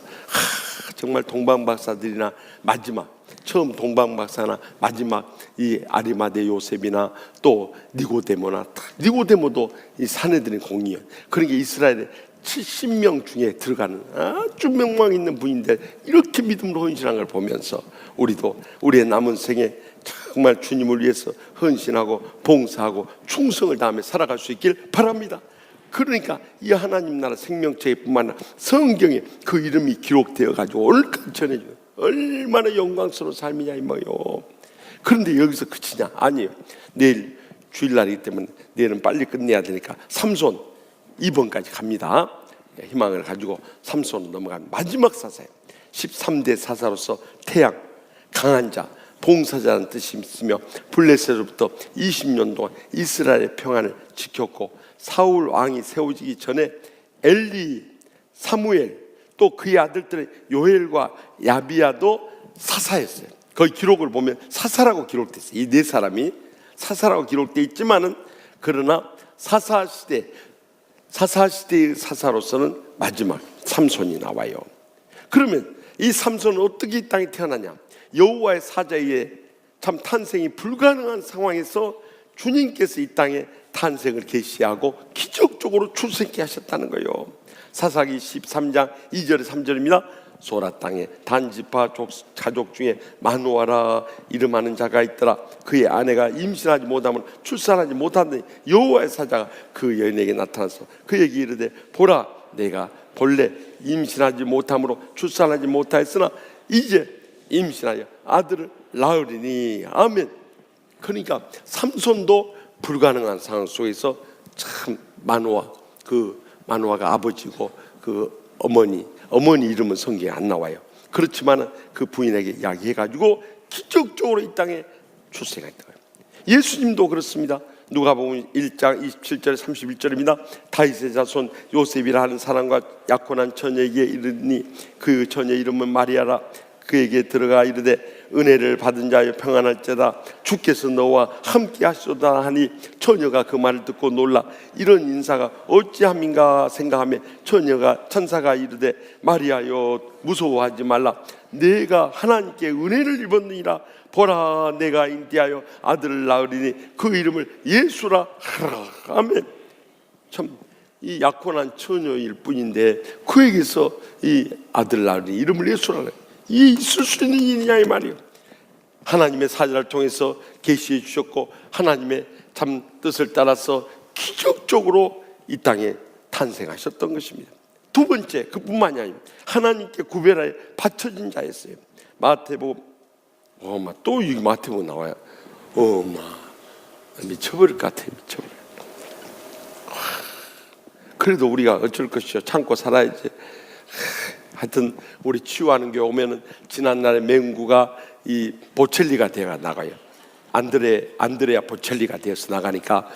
정말 동방박사들이나 마지막 처음 동방박사나 마지막 이 아리마대 요셉이나 또 니고데모도 이 사내들인 공의원. 그러니까 이스라엘의 70명 중에 들어가는 아주 명망 있는 분인데 이렇게 믿음으로 헌신한 걸 보면서 우리도 우리의 남은 생에 정말 주님을 위해서 헌신하고 봉사하고 충성을 다하며 살아갈 수 있길 바랍니다. 그러니까 이 하나님 나라 생명체뿐만 아니라 성경에 그 이름이 기록되어 가지고 오늘까지 전해줘요. 얼마나 영광스러운 삶이냐 이 뭐요. 그런데 여기서 그치냐? 아니에요. 내일 주일날이기 때문에 내일은 빨리 끝내야 되니까 삼손 2번까지 갑니다. 희망을 가지고 삼손 넘어가면 마지막 사사예요. 13대 사사로서 태양, 강한 자, 봉사자라는 뜻이 있으며 블레셋으로부터 20년 동안 이스라엘의 평안을 지켰고 사울 왕이 세워지기 전에 엘리, 사무엘 또 그의 아들들의 요엘과 야비야도 사사였어요. 거기 기록을 보면 사사라고 기록되어 있어요. 이 네 사람이 사사라고 기록되어 있지만은 그러나 사사시대의 사사로서는 마지막 삼손이 나와요. 그러면 이 삼손은 어떻게 이 땅에 태어나냐? 여호와의 사자에 참 탄생이 불가능한 상황에서 주님께서 이 땅에 탄생을 계시하고 기적적으로 출생케 하셨다는 거예요. 사사기 13장 2절에 3절입니다. 소라 땅에 단지파 가족 중에 마누아라 이름하는 자가 있더라. 그의 아내가 임신하지 못하면 출산하지 못한다니 여호와의 사자가 그 여인에게 나타나서 그에게 이르되 보라 내가 본래 임신하지 못함으로 출산하지 못하였으나 이제 임신하여 아들을 낳으리니. 아멘. 그러니까 삼손도 불가능한 상황 속에서 참 마누아가 아버지고 그 어머니 이름은 성경에 안 나와요. 그렇지만 그 부인에게 이야기해가지고 기적적으로 이 땅에 출생가 있다. 예수님도 그렇습니다. 누가복음 1장 27절 31절입니다. 다윗의 자손 요셉이라 하는 사람과 약혼한 처녀에게 이르니 그 처녀 이름은 마리아라. 그에게 들어가 이르되 은혜를 받은 자여 평안할지어다. 주께서 너와 함께 하시도다 하니 처녀가 그 말을 듣고 놀라 이런 인사가 어찌함인가 생각하며 천사가 이르되 마리아여 무서워하지 말라. 내가 하나님께 은혜를 입었느니라. 보라 내가 인디하여 아들을 낳으리니 그 이름을 예수라 하라. 아멘. 참 이 약혼한 처녀일 뿐인데 그에게서 이 아들을 낳으리니 이름을 예수라 하라. 이 있을 수 있는 일이냐 이 말이에요. 하나님의 사자를 통해서 계시해 주셨고 하나님의 참 뜻을 따라서 기적적으로 이 땅에 탄생하셨던 것입니다. 두 번째, 그뿐만이 아니고 하나님께 구별하여 바쳐진 자였어요. 마태복음 또 이 마태복음 나와요. 미쳐버릴 것 같아요. 미쳐버려. 그래도 우리가 어쩔 것이요 참고 살아야지. 하여튼 우리 치유하는 교회 오면은 지난날에 맹구가 이 보첼리가 되어 나가요. 안드레아 보첼리가 되어서 나가니까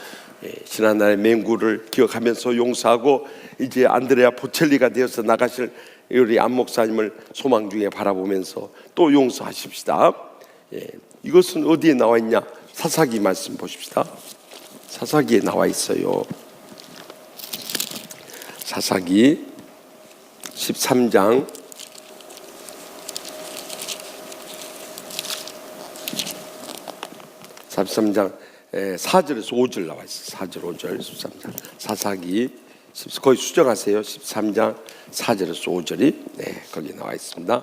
지난날에 맹구를 기억하면서 용서하고 이제 안드레아 보첼리가 되어서 나가실 우리 안 목사님을 소망 중에 바라보면서 또 용서하십시다. 이것은 어디에 나와 있냐? 사사기 말씀 보십시다. 사사기에 나와 있어요. 사사기 13장 4절에서 5절 나와 있어요. 4절 5절 13장 사사기 거기 수정하세요. 13장 4절에서 5절이 거기 나와 있습니다.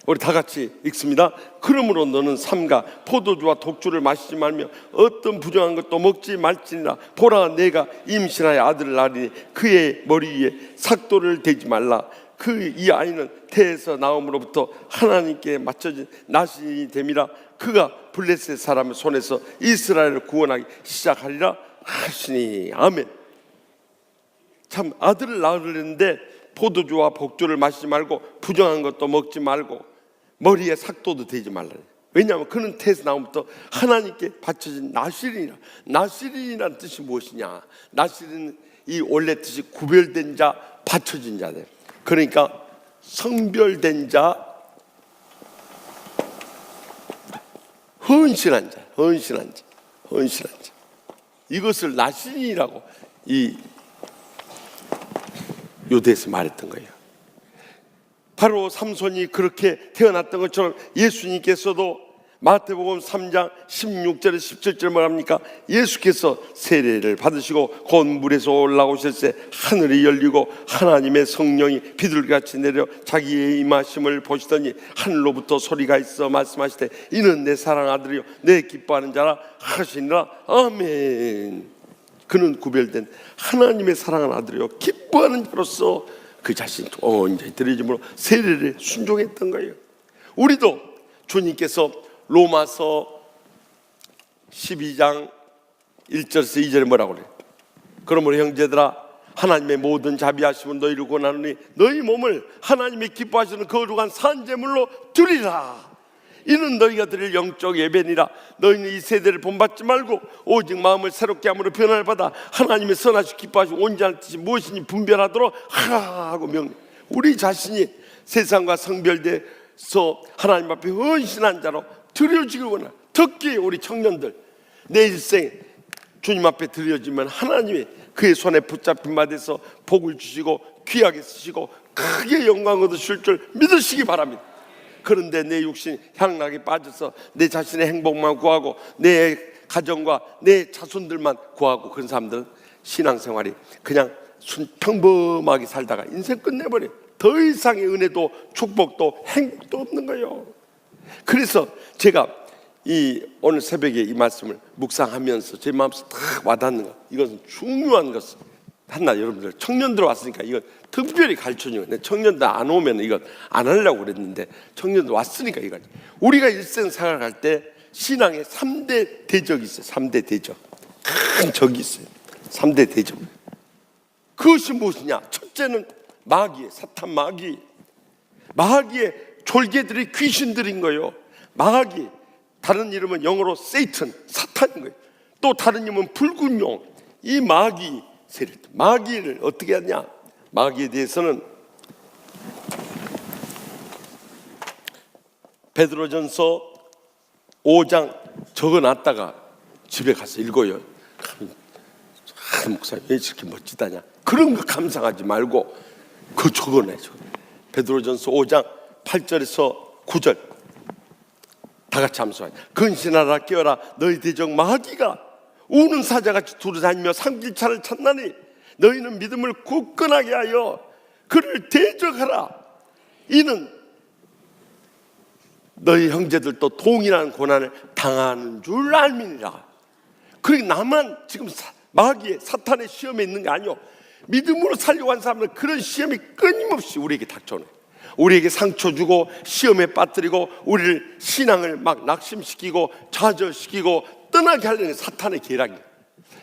우리 다 같이 읽습니다. 그러므로 너는 삼가 포도주와 독주를 마시지 말며 어떤 부정한 것도 먹지 말지니라. 보라 내가 임신하여 아들을 낳으리니 그의 머리 위에 삭도를 대지 말라. 이 아이는 태에서 나옴으로부터 하나님께 맞춰진 나신이 됨이라. 그가 블레셋 사람의 손에서 이스라엘을 구원하기 시작하리라 하시니. 아멘. 참 아들을 낳으려는데 포도주와 복주를 마시지 말고 부정한 것도 먹지 말고 머리에 삭도도 대지 말라. 왜냐하면 그는 태에서 나옴부터 하나님께 바쳐진 나실이라. 나실이라는 뜻이 무엇이냐? 나실은 이 원래 뜻이 구별된 자, 바쳐진 자들. 그러니까 성별된 자, 헌신한 자. 이것을 나실이라고 이 요대에서 말했던 거예요. 바로 삼손이 그렇게 태어났던 것처럼 예수님께서도 마태복음 3장 16절에 17절 뭐랍니까? 예수께서 세례를 받으시고 곧 물에서 올라오실새 하늘이 열리고 하나님의 성령이 비둘기같이 내려 자기의 임하심을 보시더니 하늘로부터 소리가 있어 말씀하시되 이는 내 사랑하는 아들이요 내 기뻐하는 자라 하시니라. 아멘. 그는 구별된 하나님의 사랑하는 아들이요 기뻐하는 자로서 그 자신이 온전히 드려짐으로 세례를 순종했던 거예요. 우리도 주님께서 로마서 12장 1절에서 2절에 뭐라고 그래요? 그러므로 형제들아 하나님의 모든 자비하심은 너희를 권하노니 너희 몸을 하나님이 기뻐하시는 거룩한 산제물로 드리라. 이는 너희가 드릴 영적 예배니라. 너희는 이 세대를 본받지 말고 오직 마음을 새롭게 함으로 변화를 받아 하나님의 선하시고 기뻐하시고 온전한 뜻이 무엇인지 분별하도록 하라 하고 명령. 우리 자신이 세상과 성별돼서 하나님 앞에 헌신한 자로 드려지길 원하라. 특히 우리 청년들 내 일생 주님 앞에 드려지면 하나님이 그의 손에 붙잡힌 바 돼서 복을 주시고 귀하게 쓰시고 크게 영광 얻으실 줄 믿으시기 바랍니다. 그런데 내 육신 향락에 빠져서 내 자신의 행복만 구하고 내 가정과 내 자손들만 구하고 그런 사람들은 신앙생활이 그냥 평범하게 살다가 인생 끝내버려요. 더 이상의 은혜도 축복도 행복도 없는 거예요. 그래서 제가 오늘 새벽에 이 말씀을 묵상하면서 제 마음속에 딱 와닿는 것, 이것은 중요한 것을 한나 여러분들 청년들 왔으니까 이건 특별히 가르쳐주는 거예요. 청년들 안 오면 이건 안 하려고 그랬는데 청년들 왔으니까 이건 우리가 일생 살아갈 때 신앙의 3대 대적이 있어요. 3대 대적. 큰 적이 있어요. 3대 대적. 그것이 무엇이냐? 첫째는 마귀, 사탄 마귀. 마귀의 졸개들이 귀신들인 거예요. 마귀, 다른 이름은 영어로 세이튼, 사탄인 거예요. 또 다른 이름은 붉은 용. 이 마귀 세력, 마귀를 어떻게 하냐? 마귀에 대해서는 베드로전서 5장 적어놨다가 집에 가서 읽어요. 목사님 왜 이렇게 멋지다냐? 그런 거 감상하지 말고 그거 적어내. 베드로전서 5장 8절에서 9절 다 같이 함수하자. 근신하라 깨어라 너희 대적 마귀가 우는 사자같이 두루다니며 상길차를 찾나니 너희는 믿음을 굳건하게 하여 그를 대적하라. 이는 너희 형제들도 동일한 고난을 당하는 줄 알미니라. 그러니까 나만 지금 마귀의 사탄의 시험에 있는 게 아니요, 믿음으로 살려고 한 사람은 그런 시험이 끊임없이 우리에게 닥쳐오네. 우리에게 상처 주고 시험에 빠뜨리고 우리를 신앙을 막 낙심시키고 좌절시키고 떠나게 하려는 사탄의 계략이에요.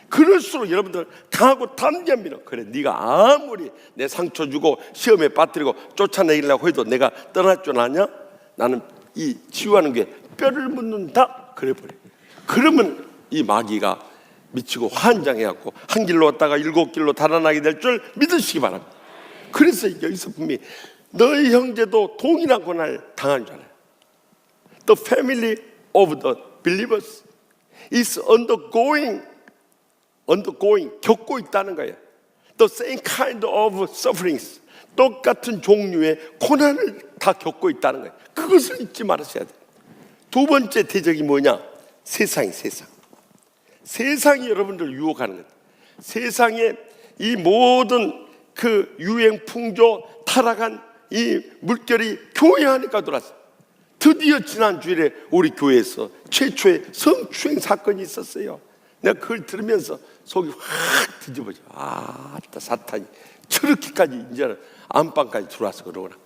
그럴수록 여러분들 강하고 담대합니다. 그래, 네가 아무리 내 상처 주고 시험에 빠뜨리고 쫓아내려고 해도 내가 떠날 줄 아냐? 나는 이 치유하는 게 뼈를 묻는다. 그래 버려. 그러면 이 마귀가 미치고 환장해갖고 한 길로 왔다가 7길로 달아나게 될 줄 믿으시기 바랍니다. 그래서 여기서 분명히 너희 형제도 동일한 고난을 당한 줄 알아요. The family of the believers is undergoing 겪고 있다는 거예요. The same kind of sufferings, 똑같은 종류의 고난을 다 겪고 있다는 거예요. 그것을 잊지 말으셔야 돼요. 두 번째 대적이 뭐냐? 세상이 세상이 여러분들 유혹하는 거예요. 세상에 이 모든 그 유행 풍조 타락한 이 물결이 교회 안에까지 들어왔어요. 드디어 지난 주일에 우리 교회에서 최초의 성추행 사건이 있었어요. 내가 그걸 들으면서 속이 확 뒤집어져. 사탄이 저렇게까지 이제는 안방까지 들어와서 그러구나.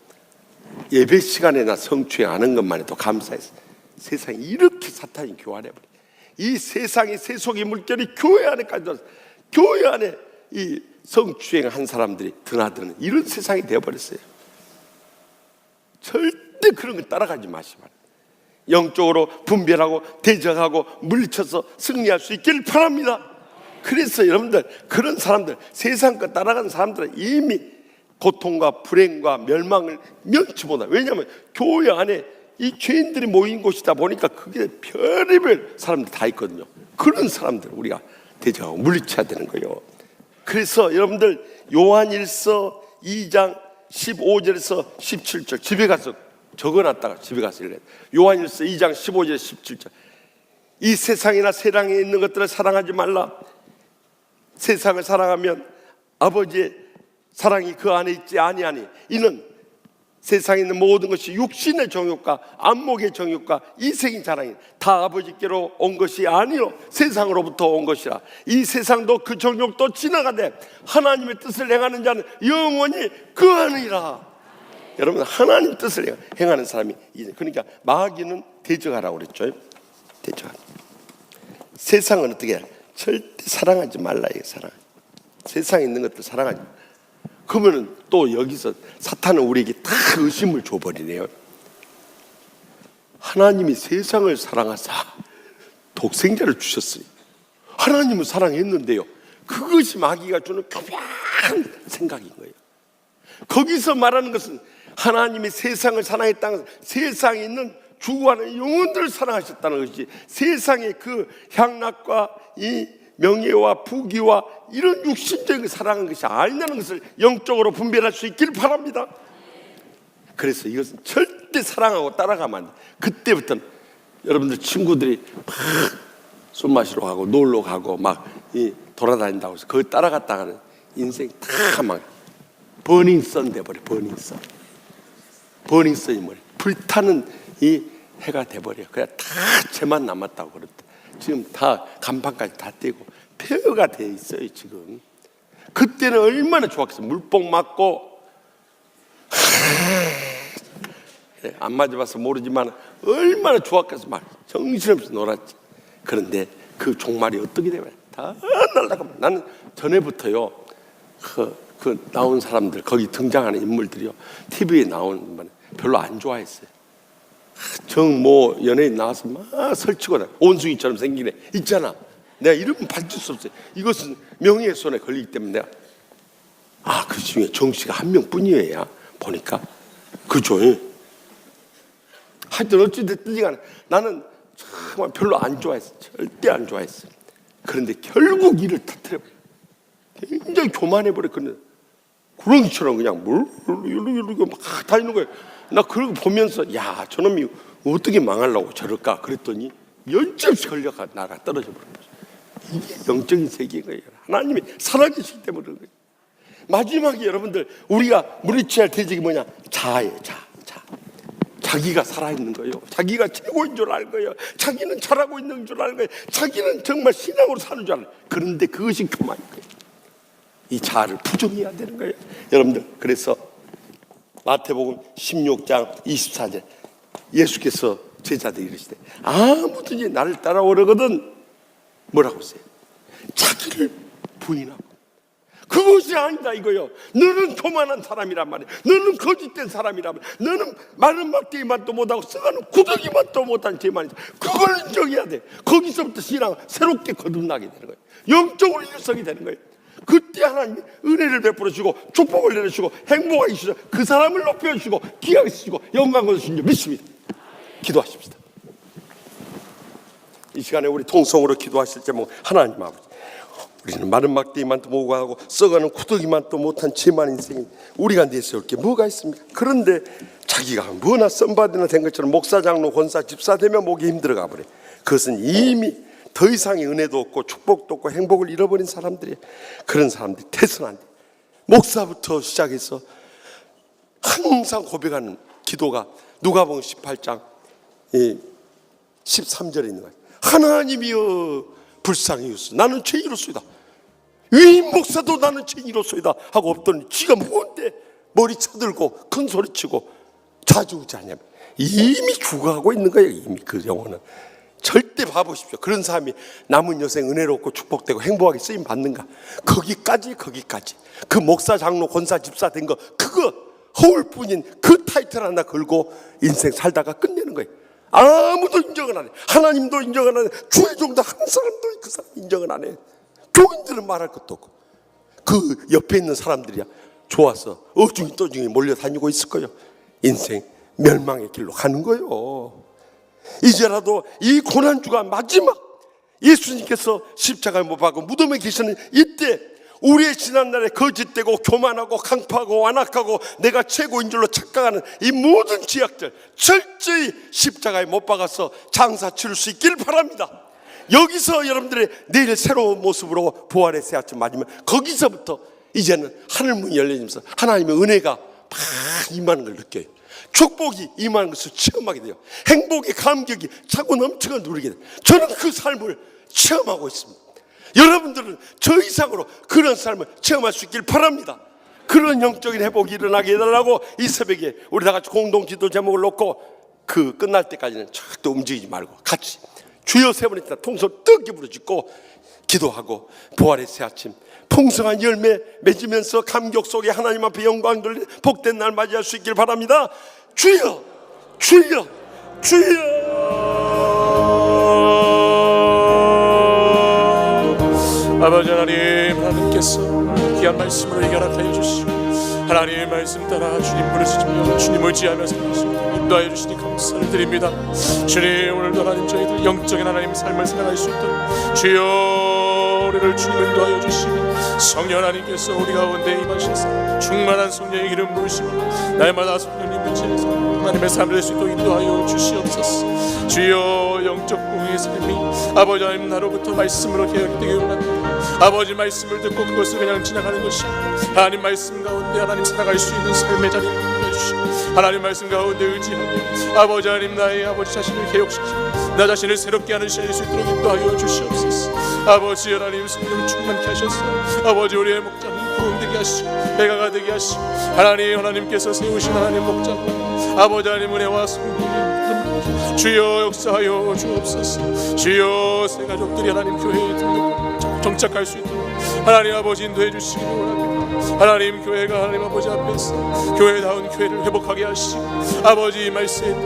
예배 시간에나 성추행 안 한 것만 해도 감사했어. 세상에 이렇게 사탄이 교환해버려. 이 세상의 세속의 물결이 교회 안에까지 들어와서 교회 안에 이 성추행 한 사람들이 드나드는 이런 세상이 되어버렸어요. 절대 그런 거 따라가지 마시기 바랍니다. 영적으로 분별하고 대적하고 물리쳐서 승리할 수 있기를 바랍니다. 그래서 여러분들 그런 사람들, 세상 거 따라가는 사람들은 이미 고통과 불행과 멸망을 면치 못해요. 왜냐하면 교회 안에 이 죄인들이 모인 곳이다 보니까 그게 별의별 사람들 다 있거든요. 그런 사람들 우리가 대적하고 물리쳐야 되는 거예요. 그래서 여러분들 요한일서 2장 15절에서 17절 집에 가서 적어놨다가 집에 가서 읽어요. 요한일서 2장 15절 17절 이 세상이나 세상에 있는 것들을 사랑하지 말라. 세상을 사랑하면 아버지의 사랑이 그 안에 있지 아니하니 이는 세상에 있는 모든 것이 육신의 정욕과 안목의 정욕과 이생의 자랑이 다 아버지께로 온 것이 아니요 세상으로부터 온 것이라. 이 세상도 그 정욕도 지나가되 하나님의 뜻을 행하는 자는 영원히 그하느니라. 여러분 하나님 뜻을 행하는 사람이 그러니까 마귀는 대적하라고 그랬죠. 대적하라. 세상은 어떻게 해야? 절대 사랑하지 말라. 이게 사랑. 세상에 있는 것들 사랑하지 마. 그러면은 또 여기서 사탄은 우리에게 다 의심을 줘버리네요. 하나님이 세상을 사랑하사 독생자를 주셨으니 하나님은 사랑했는데요. 그것이 마귀가 주는 교묘한 생각인 거예요. 거기서 말하는 것은 하나님이 세상을 사랑했다는 것은 세상에 있는 죽어가는 영혼들을 사랑하셨다는 것이지 세상의 그 향락과 이 명예와 부귀와 이런 육신적인 사랑하는 것이 아니라는 것을 영적으로 분별할 수 있기를 바랍니다. 그래서 이것은 절대 사랑하고 따라가면 안 돼. 그때부터는 여러분들 친구들이 막 술 마시러 가고 놀러 가고 막 돌아다닌다고 해서 그거 따라갔다가는 인생 다 막 버닝썬 돼버려. 버닝썬이 뭐래? 불타는 이 해가 돼버려. 그래 다 죄만 남았다고 그랬대. 지금 다 간판까지 다 떼고 폐허가 돼 있어요 지금. 그때는 얼마나 좋았겠어요. 물복 맞고 안 맞아봐서 모르지만 얼마나 좋았겠어. 막 정신없이 놀았지. 그런데 그 종말이 어떻게 되면 다 날아가면 나는 전에부터요 그 나온 사람들 거기 등장하는 인물들이요 TV에 나오는 분 별로 안 좋아했어요. 뭐 연예인 나와서 막 설치고 온숭이처럼 생기네 있잖아. 내가 이름은 밝힐 수 없어요. 이것은 명예훼손에 걸리기 때문에 내가 그 중에 정씨가 한 명뿐이에요. 보니까 그죠. 하여튼 어찌됐든 간에 나는 정말 별로 안 좋아했어. 절대 안 좋아했어. 그런데 결국 이를 터뜨려버려. 굉장히 교만해버렸거든. 구렁이처럼 그냥 이러고 막 다니는 거예요. 나 그러고 보면서 야 저놈이 어떻게 망하려고 저럴까 그랬더니 연접시 걸려가 나가 떨어져 버린 거죠. 이게 영적인 세계인 거예요. 하나님이 살아계시기 때문에 그런 거예요. 마지막에 여러분들 우리가 무리치할 대적이 뭐냐? 자아예요. 자. 자기가 살아있는 거예요. 자기가 최고인 줄 알 거예요. 자기는 잘하고 있는 줄 알 거예요. 자기는 정말 신앙으로 사는 줄 알아요. 그런데 그것이 교만인 거예요. 이 자아를 부정해야 되는 거예요. 여러분들 그래서 마태복음 16장 24절 예수께서 제자들이 이르시되 아무든지 나를 따라오려거든 뭐라고 했어요? 자기를 부인하고. 그것이 아니다 이거요. 너는 교만한 사람이란 말이야. 너는 거짓된 사람이란 말이야. 너는 마른 막대기만도 못하고 썩어는 구더기만도 못한 죄만이다. 그걸 인정해야 돼. 거기서부터 신앙 새롭게 거듭나게 되는 거예요. 영적으로 일성이 되는 거예요. 그때 하나님이 은혜를 베풀어 주시고 축복을 내려주시고 행복하게 주시고 그 사람을 높여주시고 기하게 쓰시고 영광을 주신 줄 믿습니다. 기도하십시다. 이 시간에 우리 통성으로 기도하실 제목 하나님 아버지 우리는 마른 막대기만도 못하고 썩어는 구더기만도 못한 죄만 인생이 우리가 내세울 게 뭐가 있습니까? 그런데 자기가 뭐나 썸바디나 된 것처럼 목사, 장로, 권사, 집사 되면 목이 힘들어가 버려. 그것은 이미 더 이상의 은혜도 없고 축복도 없고 행복을 잃어버린 사람들이에요. 그런 사람들이 돼서는 안 돼. 목사부터 시작해서 항상 고백하는 기도가 누가복음 18장 13절에 있는 거예요. 하나님이여 불쌍히 여기소서 나는 죄인이로소이다. 위임 목사도 나는 죄인이로소이다 하고 없더니 지가 뭔데 머리 쳐들고 큰 소리치고 좌지우지하냐면 이미 죽어가고 있는 거예요. 이미 그 영혼은. 절대 봐보십시오. 그런 사람이 남은 여생 은혜롭고 축복되고 행복하게 쓰임 받는가? 거기까지 그 목사, 장로, 권사, 집사 된 거 그거 허울뿐인 그 타이틀 하나 걸고 인생 살다가 끝내는 거예요. 아무도 인정을 안 해. 하나님도 인정을 안 해. 주의 종도 한 사람도 그 사람 인정을 안 해. 교인들은 말할 것도 없고 그 옆에 있는 사람들이야 좋아서 어중이 떠중이 몰려다니고 있을 거예요. 인생 멸망의 길로 가는 거예요. 이제라도 이 고난주가 마지막 예수님께서 십자가에 못 박고 무덤에 계시는 이때 우리의 지난날에 거짓되고 교만하고 강파하고 완악하고 내가 최고인 줄로 착각하는 이 모든 죄악들 철저히 십자가에 못 박아서 장사 치를 수 있길 바랍니다. 여기서 여러분들의 내일 새로운 모습으로 부활의 새 아침 맞으면 거기서부터 이제는 하늘문이 열리면서 하나님의 은혜가 막 임하는 걸 느껴요. 축복이 임하는 것을 체험하게 돼요. 행복의 감격이 차고 넘치고 누리게 돼요. 저는 그 삶을 체험하고 있습니다. 여러분들은 저 이상으로 그런 삶을 체험할 수 있길 바랍니다. 그런 영적인 회복이 일어나게 해달라고 이 새벽에 우리 다 같이 공동 기도 제목을 놓고 그 끝날 때까지는 절대 움직이지 말고 같이 주여 세 번 있다 통솔 뜨게 부르짖고 기도하고 부활의 새 아침 풍성한 열매 맺으면서 감격 속에 하나님 앞에 영광 돌리 복된 날 맞이할 수 있길 바랍니다. 주여 주여 주여. 아버지 하나님께서 귀한 말씀으로 연합하여 주시고 하나님의 말씀 따라 주님 부르짖으며 주님 의지하며 살아가시고 인도하여 주시니 감사를 드립니다. 주님 오늘도 하나님 저희들 영적인 하나님의 삶을 살아갈 수 있도록 주여 우리를 주님 인도하여 주시고 성령 하나님께서 우리 가운데 임하셔서 충만한 성령의 기름 부으시고 날마다 성령님 은혜에서 하나님의 삶을 될 수 있도록 인도하여 주시옵소서. 주여 영적 공의의 삶이 아버지 하나님 나로부터 말씀으로 개혁되게 원합니다. 아버지 말씀을 듣고 그것을 그냥 지나가는 것이 하나님 말씀 가운데 하나님 살아갈 수 있는 삶의 자리를 해주시고 하나님 말씀 가운데 의지하며 아버지 하나님 나의 아버지 자신을 개혁시키고 나 자신을 새롭게 하는 시간일 수 있도록 인도하여 주시옵소서. 아버지 하나님 성령 충만케 하셔서 아버지 우리의 목장이 부흥되게 하시고 배가가 되게 하시고 하나님께서 세우신 하나님 목장 아버지 하나님 은혜와 성령이 말씀 주여 역사하여 주옵소서. 주여 새 가족들이 하나님 교회에 등록 정착할 수 있도록 하나님 아버지 인도해 주시기를 원합니다. 하나님 교회가 하나님 아버지 앞에서 교회다운 교회를 회복하게 하시고 아버지 이 말씀에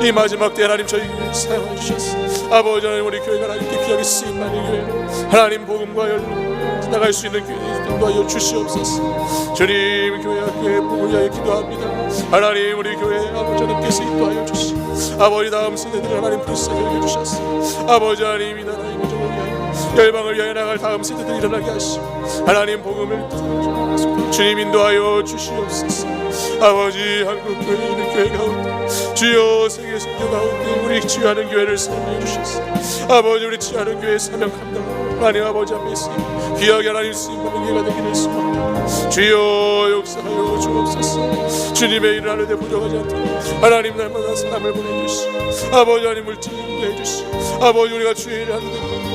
이 마지막 때 하나님 저희를 사용해 주셨어. 아버지 하나님 우리 교회가 하나님께 귀하게 쓰임 많은 교회로 하나님 복음과 열로 나갈 수 있는 교회에 인도하여 주시옵소서. 주님 교회 복음을 위하여 기도합니다. 하나님 우리 교회 아버지 하나님께서 인도하여 주시고 아버지 다음 세대들 하나님 불쌍히 여겨주셨어. 아버지 하나님 이 나라 이 민족을 위하여 열방을 위하여 나갈 다음 세대들 일어나게 하시고 하나님 복음을 주님 인도하여 주시옵소서. 아버지 한국 교회 있는 교회 가운데 주여 세계 선교 가운데 우리 치유하는 교회를 사용해 주셨어. 아버지 우리 치유하는 교회 사명 감당 하나님 아버지 앞에 쓰임 귀하게 하나님 쓰임 받는 교회가 되기를 소망합니다. 주여 역사하여 주옵소서. 주님의 일을 하는데 부족하지 않도록 하나님 날마다 사람을 보내주시고 아버지 하나님 물질 인도해 주시고 아버지 우리가 주의 일을 하는데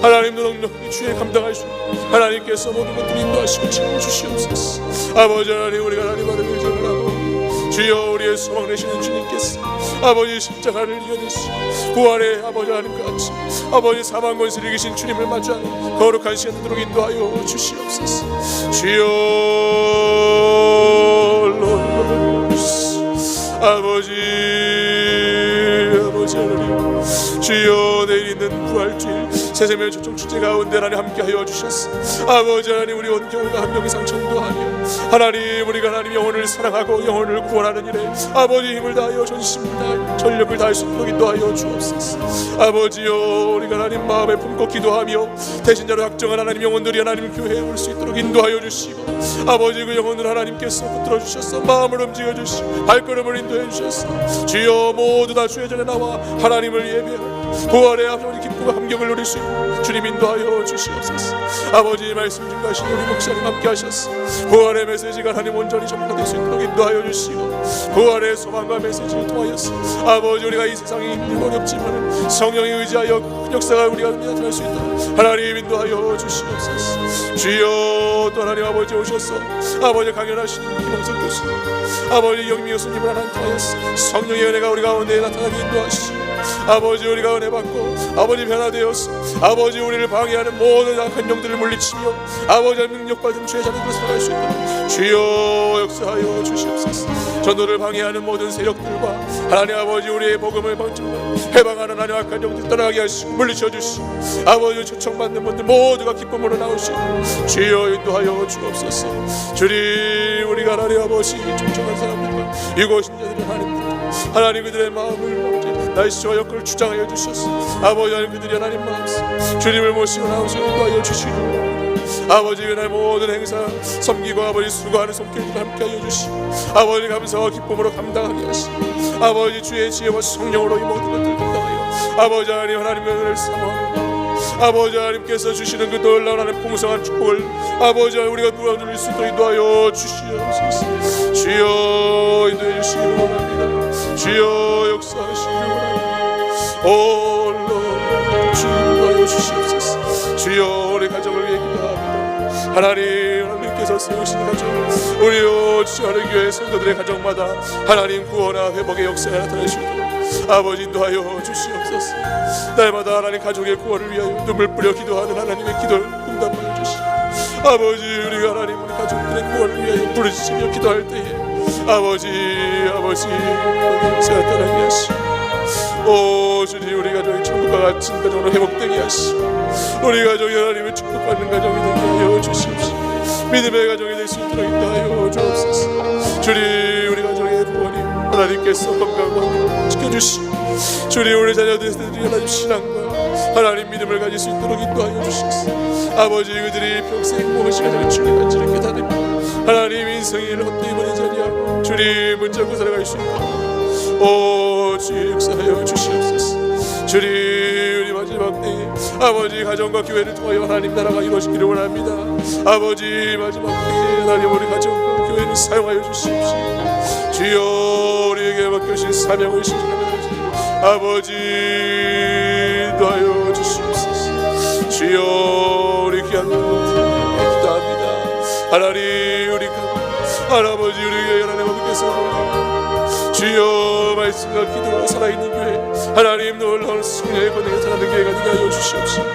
하나님도 넉넉히 주의 감당할 수 있는 하나님께서 모든 것들을 인도하시고 채워주시옵소서. 아버지 하나님 우리가 하나님을 의존을 하고 주여 우리의 소망 되시는 주님께서 아버지 십자가를 이겨내시고 부활의 아버지 하나님과 같이 아버지 사망 권세를 이기신 주님을 맞이하는 거룩한 시간 되도록 인도하여 주시옵소서. 주여 아버지 하나님 주여 내일 있는 부활주일 새생명 초청 축제 가운데 하나님 함께하여 주셨어. 아버지 하나님 우리 온 교회가 한 명이상 전도하며 하나님 우리가 하나님 영혼을 사랑하고 영혼을 구원하는 일에 아버지 힘을 다하여 전심을 다하여 전력을 다할 수 있도록 인도하여 주옵소서. 아버지여 우리가 하나님 마음에 품고 기도하며 대신자로 확정한 하나님 영혼들이 하나님 교회에 올 수 있도록 인도하여 주시고 아버지 그 영혼을 하나님께서 붙들어 주셔서 마음을 움직여 주시고 발걸음을 인도해 주셨어. 주여 모두 다 주의 전에 나와 하나님을 예배하고 부활의 아버지 기쁨과 감격을 누릴 수 있는 주님 인도하여 주시옵소서. 아버지 말씀 중가신 우리 목사님 함께 하셨어. 부활의 메시지가 하나님 온전히 전파될 수 있도록 인도하여 주시고 부활의 소망과 메시지를 통하여서 아버지 우리가 이 세상이 힘들고 어렵지만 성령에 의지하여 큰 역사가 우리가 나타날 수 있도록 하나님 인도하여 주시옵소서. 주여 또 하나님 아버지 오셔서 아버지 강연하신 김원석 교수님 아버지 영미 교수님을 하나님 통하여서 성령의 은혜가 우리 가운데 나타나게 인도하시고 아버지 우리가 은혜 받고 아버지 변화되어서 아버지 우리를 방해하는 모든 악한 영들을 물리치며 아버지 능력받은 주의 자녀들을 살아갈 수 있도록 주여 역사하여 주시옵소서. 전도를 방해하는 모든 세력들과 하나님 아버지 우리의 복음을 해방하는 하나님 악한 영들 떠나게 하시고 물리쳐 주시고 아버지 초청받는 분들 모두가 기쁨으로 나오시고 주여 인도하여 주옵소서. 주님 우리가 하나님 아버지 초청한 사람들과 이곳 신자들을 하나님 그들의 마음을 날씨와 여건을 주장하여 주셔서 아버지 하나님 그들이 하나님 마음 주님을 모시고 나오시고 인도하여 주시고 아버지 그날 모든 행사 섬기고 아버지 수고하는 손길을 함께하여 주시고 아버지 감사와 기쁨으로 감당하게 하시고 아버지 주의 지혜와 성령으로 이 모든 것들을 감당하여 아버지 하나님 하나님의 은혜를 사모하고 아버지 하나님께서 주시는 그 놀라운 하나님 풍성한 축복을 아버지 우리가 누려드릴 수 있도록 인도하여 주시옵소서. 주여 인도해 주시기를 원합니다. 주여 역사하시기를 원합니다. 오 주여 주시옵소서. 주여 우리 가정을 위해 기도합니다. 하나님께서 세우신 가정 우리요 주하는 교회 성도들의 가정마다 하나님 구원과 회복의 역사가 나타나시도록 아버지 인도하여 주시옵소서. 날마다 하나님 가족의 구원을 위하여 눈물 뿌려 기도하는 하나님의 기도를 응답하여 주시고 아버지 우리가 하나님 우리 가족들의 구원을 위하여 부르짖으며 기도할 때에 아버지 역사가 떠나게 하시고 오 주님 우리 가정이 천국과 같은 가정으로 회복되게 하시고 우리 가정이 하나님의 축복받는 가정이 되게 하여 주시옵시고 믿음의 가정이 될 수 있도록 인도하여 주옵소서. 주님 우리 가정의 부모님 하나님께서 건강과 지켜주시고 주님 우리 자녀들이 하나님 신앙과 하나님 믿음을 가질 수 있도록 인도하여 주시옵소서. 아버지 그들이 평생 무엇이 가장 중요한지를 깨닫으며 하나님 인생을 헛되이 보내지 아니하고 주님 문잡고 살아갈 수 있도록 오 주의 역사하여 주시옵소서. 주님 우리 마지막 때에 아버지 가정과 교회를 통하여 하나님 나라가 이루어지기를 원합니다. 아버지 마지막 때에 하나님 우리 가정과 교회를 사용하여 주시옵시고 주여 우리에게 맡겨주신 사명을 실천하며 아버지 인도하여 주시옵소서. 주여 우리 귀한 기도합니다. 하나님 우리 할아버지 우리 하나님 아버지께서 주여 말씀과 기도가 살아있는 교회, 하나님 놀라운 승리의 권능에 나타나는 교회가 되게 하여 주시옵시고,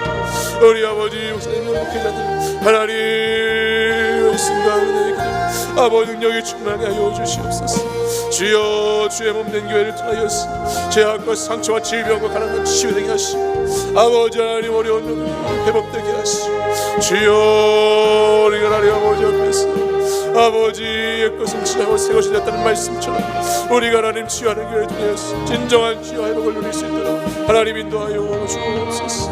우리 아버지 목사님 목회자들 하나님 말씀과 은혜의 기도 아버지 능력이 충만하게 하여 주시옵소서. 주여 주의 몸된 교회를 통하여서 죄악과 상처와 질병과 가난과 치유되게 하시고, 아버지 하나님 어려운 영혼을 회복되게 하시고, 주여 우리가 하나님 아버지 앞에서 아버지의 것은 지나고 새 것이 됐다는 말씀처럼 우리가 하나님 치유하는 교회를 통해서 진정한 치유와 회복을 누릴 수 있도록 하나님 인도하여 주옵소서.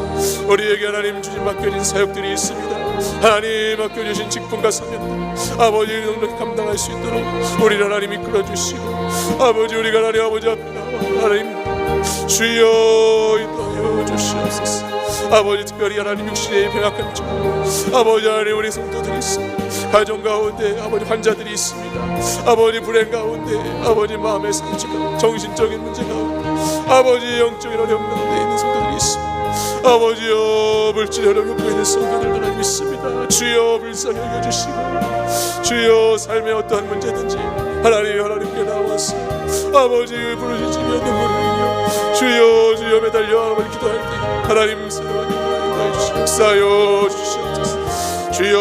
우리에게 하나님 주님 맡겨진 사역들이 있습니다. 하나님 맡겨주신 직분과 사명들 아버지의 능력히 감당할 수 있도록 우리를 하나님 이끌어 주시고, 아버지 우리가 하나님 아버지 앞에 나와 하나님 주여 인도하여 주시옵소서. 아버지 특별히 하나님 육신의 병약한 점 아버지 하나님 우리 성도들이 있습니다. 가정 가운데 아버지 환자들이 있습니다. 아버지 불행 가운데 아버지 마음의 상처가 정신적인 문제 가운데 아버지 영적인 어려움 가운데 있는 성도들이 있습니다. 아버지여 물질의 어려움 겪고 있는 성도들도 하나님 있습니다. 주여 불쌍히 여겨주시고, 주여 삶의 어떠한 문제든지 하나님께 나와서 아버지 부르짖으며 눈물을 흘리며 주여 매달려 아버지 기도할 때 하나님 새로운 힘을 주시옵소서. 역사여 주시옵소서. 주여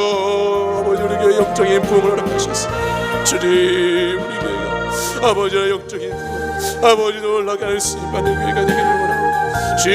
아버지 우리 교회 영적인 부흥을 허락하셔서 주님 우리 교회가 아버지의 영적인 부흥 아버지 놀라게 할 수 있는 교회가 되기를 원합니다. 주여